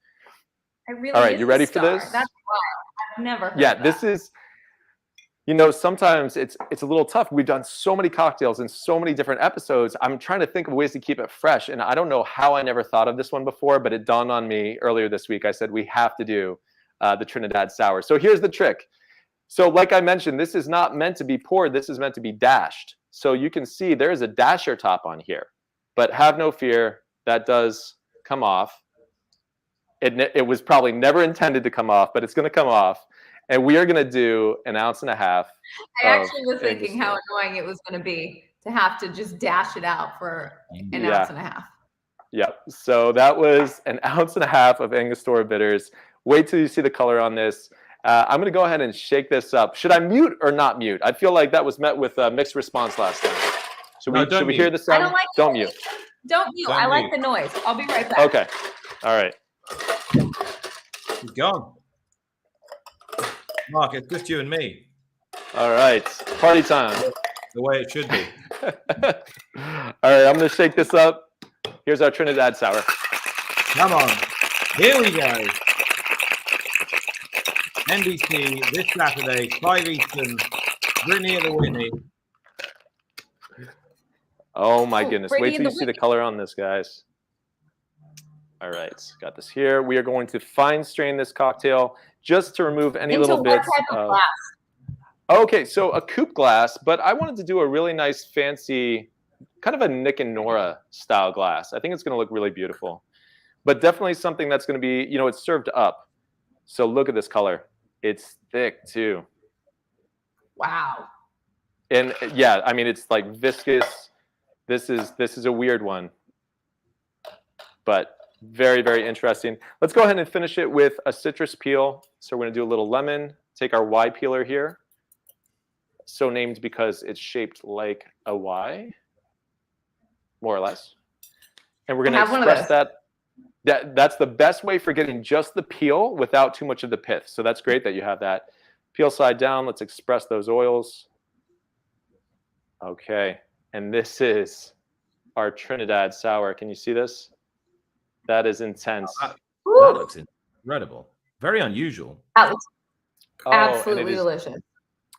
All right, you ready for this?
That's wild. I've never heard of
this is, you know, sometimes it's a little tough. We've done so many cocktails in so many different episodes. I'm trying to think of ways to keep it fresh. And I don't know how I never thought of this one before, but it dawned on me earlier this week. I said, we have to do the Trinidad Sour. So here's the trick. So like I mentioned, this is not meant to be poured. This is meant to be dashed. So you can see there's a dasher top on here, but have no fear. That does come off. It was probably never intended to come off, but it's going to come off. And we are going to do 1.5 ounces.
I actually was thinking how annoying it was going to be to have to just dash it out for 1.5 ounces.
Yep. So that was 1.5 ounces of Angostura bitters. Wait till you see the color on this. I'm going to go ahead and shake this up. Should I mute or not mute? I feel like that was met with a mixed response last time. Should we hear the sound?
I don't like
Don't mute.
Don't mute. I like the noise. I'll be right back.
Okay. All right.
He's gone. Mark, it's just you and me.
All right. Party time.
The way it should be.
All right. I'm going to shake this up. Here's our Trinidad Sour.
Come on. Here we go. NBC this Saturday, 5 Eastern, Brittany at the Whitney.
Oh my goodness.
Brittany
Wait till you see the color on this, guys. All right, got this here. We are going to fine strain this cocktail just to remove any little bits.
What type of glass?
Okay, so a coupe glass, but I wanted to do a really nice, fancy, kind of a Nick and Nora style glass. I think it's going to look really beautiful, but definitely something that's going to be, you know, it's served up. So look at this color. It's thick too.
Wow.
And yeah, I mean, it's like viscous. This is a weird one, but very, very interesting. Let's go ahead and finish it with a citrus peel. So we're going to do a little lemon. Take our Y peeler here. So named because it's shaped like a Y, more or less. And we're going to express that. That's the best way for getting just the peel without too much of the pith. So that's great that you have that. Peel side down. Let's express those oils. Okay. And this is our Trinidad Sour. Can you see this? That is intense.
That looks incredible. Very unusual.
That looks absolutely delicious.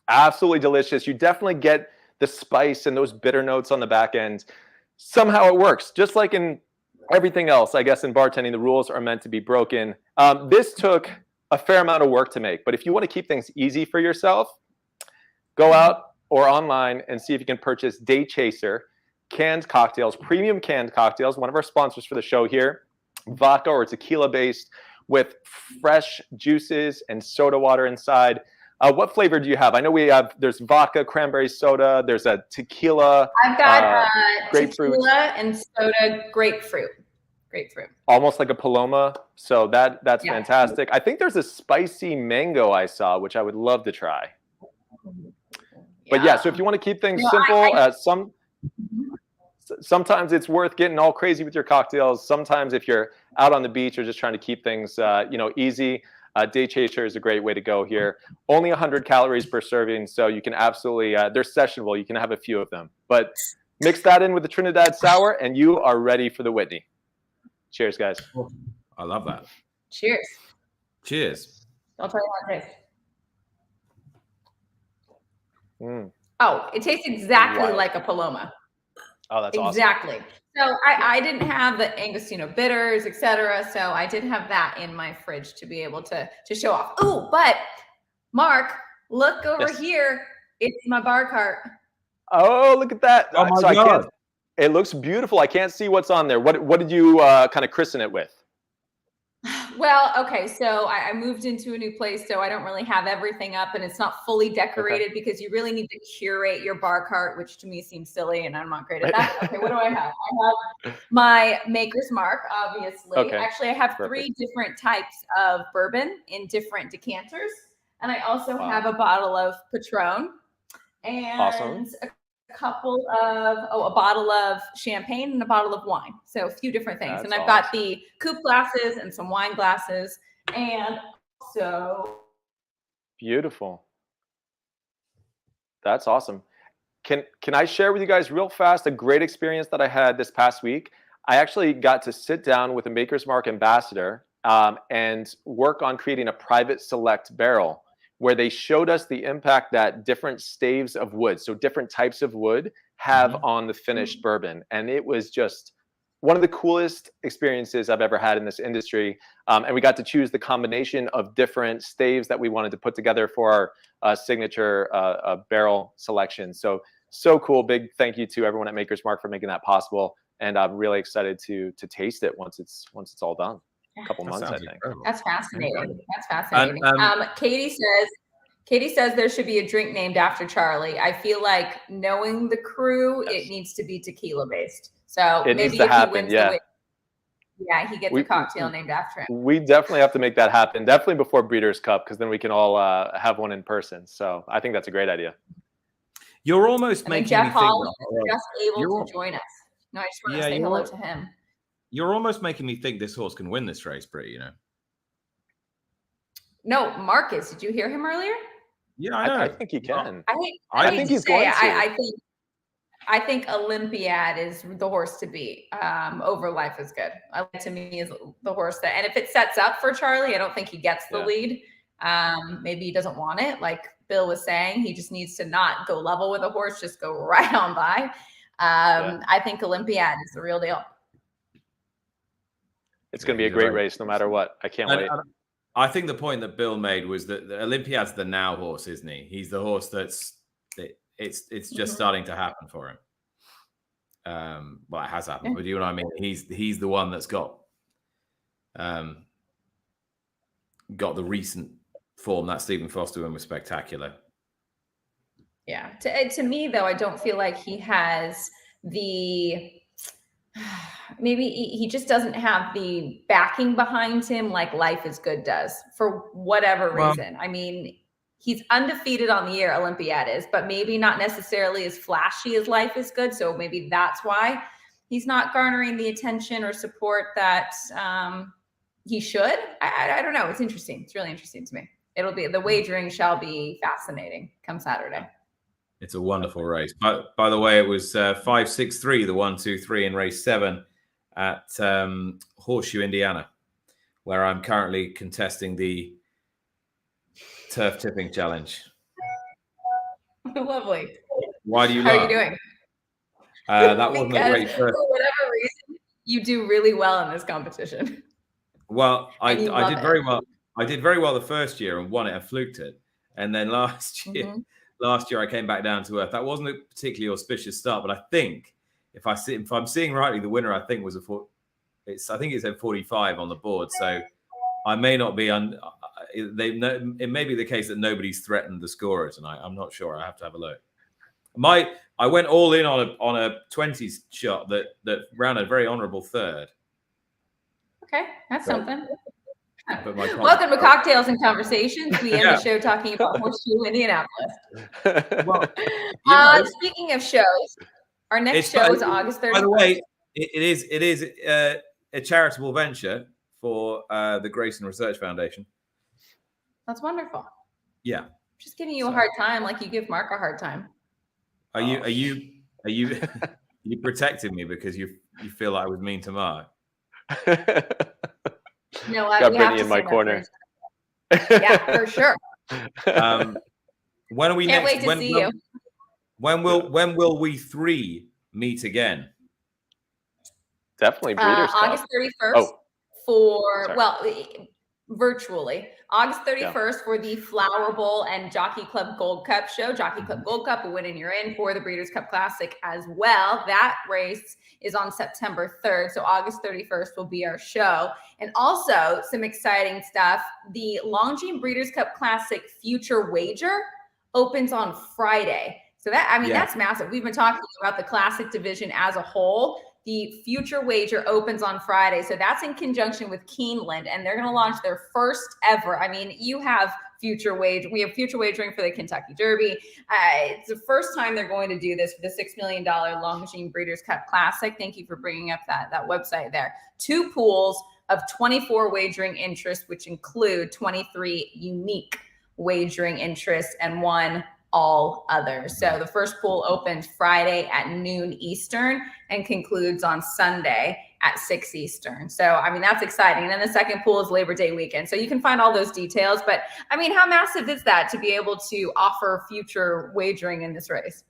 Absolutely delicious. You definitely get the spice and those bitter notes on the back end. Somehow it works. Just like in everything else, I guess in bartending, the rules are meant to be broken. This took a fair amount of work to make. But if you want to keep things easy for yourself, go out or online and see if you can purchase Day Chaser canned cocktails, premium canned cocktails, one of our sponsors for the show here, vodka or tequila based with fresh juices and soda water inside. What flavor do you have? I know there's vodka, cranberry soda, there's a tequila.
I've got
grapefruit.
Tequila and soda grapefruit.
Almost like a Paloma. So that's fantastic. I think there's a spicy mango I saw, which I would love to try. But yeah, so if you want to keep things simple, sometimes it's worth getting all crazy with your cocktails. Sometimes if you're out on the beach or just trying to keep things, easy. Day Chaser is a great way to go here. Only 100 calories per serving, so you can absolutely, they're sessionable. You can have a few of them. But mix that in with the Trinidad Sour, and you are ready for the Whitney. Cheers, guys.
I love that.
Cheers.
Cheers.
I'll tell you how it tastes.
Mm.
Oh, it tastes exactly
Wow.
like a Paloma.
Oh, that's awesome.
Exactly. So I didn't have the Angosino bitters, etc. So I did have that in my fridge to be able to show off. Oh, but Mark, look over here. It's my bar cart.
Oh, look at that.
Oh my God.
It looks beautiful. I can't see what's on there. What did you kind of christen it with?
Well, okay, so I moved into a new place, so I don't really have everything up, and it's not fully decorated because you really need to curate your bar cart, which to me seems silly, and I'm not great at that. Okay, what do I have? I have my Maker's Mark, obviously.
Okay.
Actually, I have 3 different types of bourbon in different decanters, and I also have a bottle of Patron and a couple of a bottle of champagne and a bottle of wine. So a few different things.
That's
and I've got the coupe glasses and some wine glasses, and also
beautiful. That's awesome. Can I share with you guys real fast a great experience that I had this past week? I actually got to sit down with a Maker's Mark ambassador and work on creating a private select barrel, where they showed us the impact that different staves of wood, so different types of wood, have on the finished bourbon. And it was just one of the coolest experiences I've ever had in this industry. And we got to choose the combination of different staves that we wanted to put together for our signature barrel selection. So cool. Big thank you to everyone at Maker's Mark for making that possible. And I'm really excited to taste it once it's all done. A couple months, I think.
Incredible.
that's fascinating. That's fascinating. Katie says there should be a drink named after Charlie. I feel like, knowing the crew, it needs to be tequila based. So
It
maybe
needs to
if
happen,
he wins he gets a cocktail named after him.
We definitely have to make that happen. Definitely before Breeders' Cup, because then we can all have one in person. So I think that's a great idea.
You're almost making
Jeff
me
Holland
think.
is just able to join us. No, I just want to say hello to him.
You're almost making me think this horse can win this race, Brie,
No, Marcus, did you hear him earlier?
Yeah, I know.
I think he can.
I
think he's going to.
I think Olympiad is the horse to beat over Life is Good. To me, is the horse that, and if it sets up for Charlie, I don't think he gets the lead. Maybe he doesn't want it. Like Bill was saying, he just needs to not go level with a horse, just go right on by. I think Olympiad is the real deal.
It's going to be a great race no matter what. I can't wait.
I think the point that Bill made was that the Olympiad's the now horse, isn't he? He's the horse it's just starting to happen for him. Well, it has happened, but you know what I mean? He's the one that's got the recent form. That Stephen Foster win was spectacular.
Yeah. To me, though, I don't feel like he has maybe he just doesn't have the backing behind him like Life is Good does, for whatever reason. I mean, he's undefeated on the year, Olympiad is, but maybe not necessarily as flashy as Life is Good. So maybe that's why he's not garnering the attention or support that he should. I don't know. It's interesting. It's really interesting to me. The wagering shall be fascinating come Saturday.
It's a wonderful race. By the way, it was 5-6-3, the 1-2-3 in race 7 at Horseshoe, Indiana, where I'm currently contesting the turf tipping challenge.
Lovely.
Why do you
How
laugh?
are you doing?
That wasn't a great first.
For whatever reason, you do really well in this competition.
Well, I did very well. I did very well the first year and won it and fluked it. And then last year I came back down to earth. That wasn't a particularly auspicious start, but I think if I'm seeing rightly, the winner I think was I think it said 45 on the board. So I may not be it may be the case that nobody's threatened the scorer tonight. I'm not sure. I have to have a look. I went all in on a 20s shot that ran a very honourable third.
Okay, that's something.
But
Welcome to Cocktails and Conversations. We end the show talking about Horseshoe, Indianapolis.
Well,
speaking of shows, our next show is August 31st.
By the way, it is a charitable venture for the Grayson Research Foundation.
That's wonderful.
Yeah.
Just giving you a hard time, like you give Mark a hard time.
Are you you protecting me because you feel like I was mean to Mark?
You know what?
Got
We have
Brittany
to
in my
stand up
corner.
for yeah, for sure.
When are we
Can't
next?
wait to see you.
When will we three meet again?
Definitely Breeders' Cup.
August 31st
Oh,
for,
sorry.
well, virtually. August 31st for the Flower Bowl and Jockey Club Gold Cup show. Jockey Club Gold Cup, a win and you're in for the Breeders' Cup Classic as well. That race is on September 3rd. So August 31st will be our show. And also some exciting stuff. The Longines Breeders' Cup Classic Future Wager opens on Friday. So that, I mean, that's massive. We've been talking about the Classic division as a whole. The Future Wager opens on Friday. So that's in conjunction with Keeneland, and they're going to launch their first ever. I mean, you have future we have future wagering for the Kentucky Derby. It's the first time they're going to do this for the $6 million Longines Breeders' Cup Classic. Thank you for bringing up that website there. 2 pools of 24 wagering interests, which include 23 unique wagering interests and 1 all others. So the first pool opens Friday at noon Eastern and concludes on Sunday at 6 Eastern. So, I mean, that's exciting. And then the second pool is Labor Day weekend. So you can find all those details. But, I mean, how massive is that to be able to offer future wagering in this race?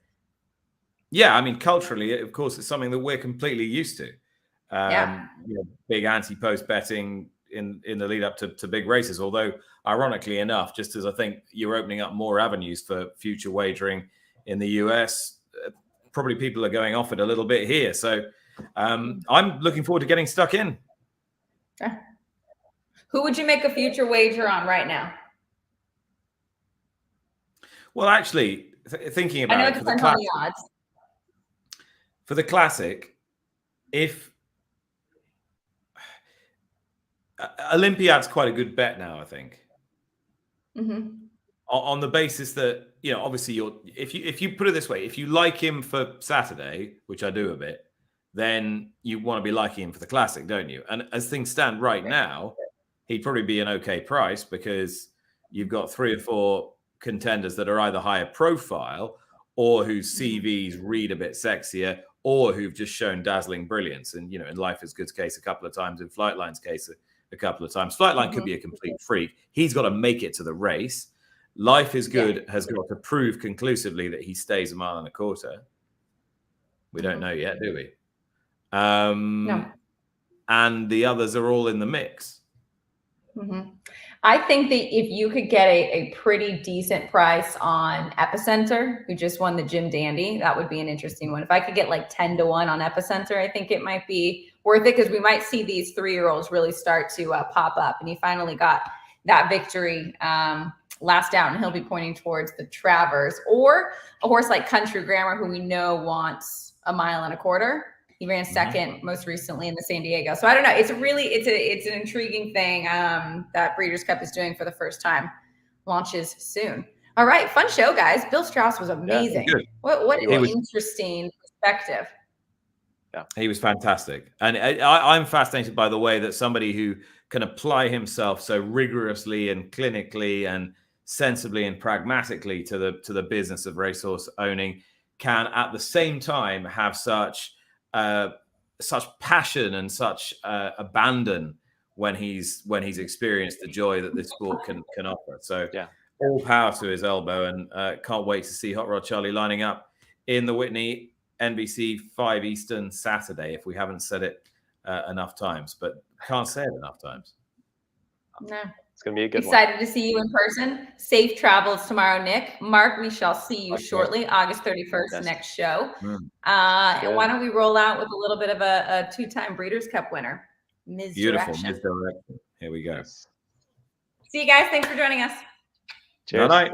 Yeah, I mean, culturally, of course, it's something that we're completely used to. You know, big anti-post betting in the lead up to big races, although ironically enough, just as I think you're opening up more avenues for future wagering in the US, probably people are going off it a little bit here. So I'm looking forward to getting stuck in.
Yeah. Who would you make a future wager on right now?
Well, actually, thinking about
I know
it,
it depends on the odds.
For the Classic, if Olympiad's quite a good bet now, I think.
Mm-hmm.
On the basis that, you know, obviously if you put it this way, if you like him for Saturday, which I do a bit, then you want to be liking him for the Classic, don't you? And as things stand right now, he'd probably be an okay price because you've got 3 or 4 contenders that are either higher profile or whose CVs read a bit sexier or who've just shown dazzling brilliance. And, you know, in Life is Good's case a couple of times, in Flightline's case a couple of times. Flightline could be a complete freak. He's got to make it to the race. Life is Good has got to prove conclusively that he stays 1.25 miles. We don't know yet, do we?
No.
And the others are all in the mix.
Mm-hmm. I think that if you could get a pretty decent price on Epicenter, who just won the Jim Dandy, that would be an interesting one. If I could get like 10-1 on Epicenter, I think it might be worth it because we might see these 3-year-olds really start to pop up. And he finally got that victory last out, and he'll be pointing towards the Travers or a horse like Country Grammar, who we know wants 1.25 miles. He ran second most recently in the San Diego. So I don't know. It's an intriguing thing that Breeders' Cup is doing for the first time. Launches soon. All right, fun show, guys. Bill Strauss was amazing.
Yeah,
what an interesting perspective.
Yeah,
he was fantastic, and I'm fascinated by the way that somebody who can apply himself so rigorously and clinically and sensibly and pragmatically to the business of racehorse owning can at the same time have such passion and such abandon when he's experienced the joy that this sport can offer. So all power to his elbow, and can't wait to see Hot Rod Charlie lining up in the Whitney, NBC 5 Eastern Saturday, if we haven't said it enough times, but can't say it enough times.
No.
It's going to be a good
Excited to see you in person. Safe travels tomorrow, Nick. Mark, we shall see you shortly, August 31st, next show. And why don't we roll out with a little bit of a 2-time Breeders' Cup winner, Ms.
Beautiful,
Direction.
Ms. Direction. Here we go.
See you guys. Thanks for joining us.
Cheers.
Night.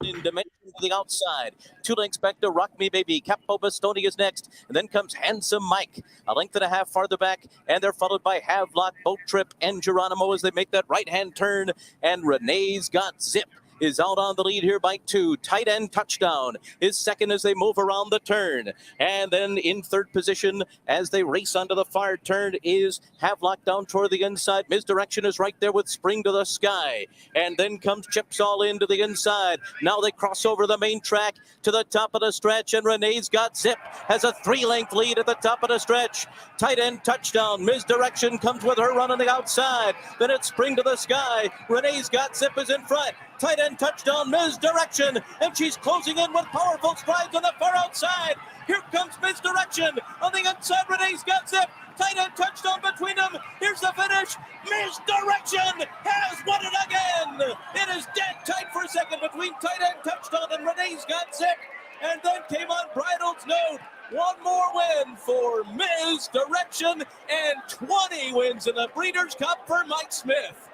In dimension to the outside. 2 lengths back to Rock Me Baby. Capo Bastoni is next. And then comes Handsome Mike. 1.5 lengths farther back. And they're followed by Havelock, Boat Trip, and Geronimo as they make that right-hand turn. And Renee's got Zip. is out on the lead here by 2. Tight End Touchdown is second as they move around the turn. And then in third position as they race onto the far turn is Havelock down toward the inside. Misdirection is right there with Spring to the Sky. And then comes Chips All In to the inside. Now they cross over the main track to the top of the stretch, and Renee's Got Zip has a 3-length lead at the top of the stretch. Tight End Touchdown. Misdirection comes with her run on the outside. Then it's Spring to the Sky. Renee's Got Zip is in front. Tight End Touchdown. Misdirection, and she's closing in with powerful strides on the far outside. Here comes Misdirection on the inside. Renee's Got Zip. Tight End Touchdown between them. Here's the finish. Misdirection has won it again. It is dead tight for a second between Tight End Touchdown and Renee's Got Zip. And then came on Bridal's Note. One more win for Misdirection, and 20 wins in the Breeders' Cup for Mike Smith.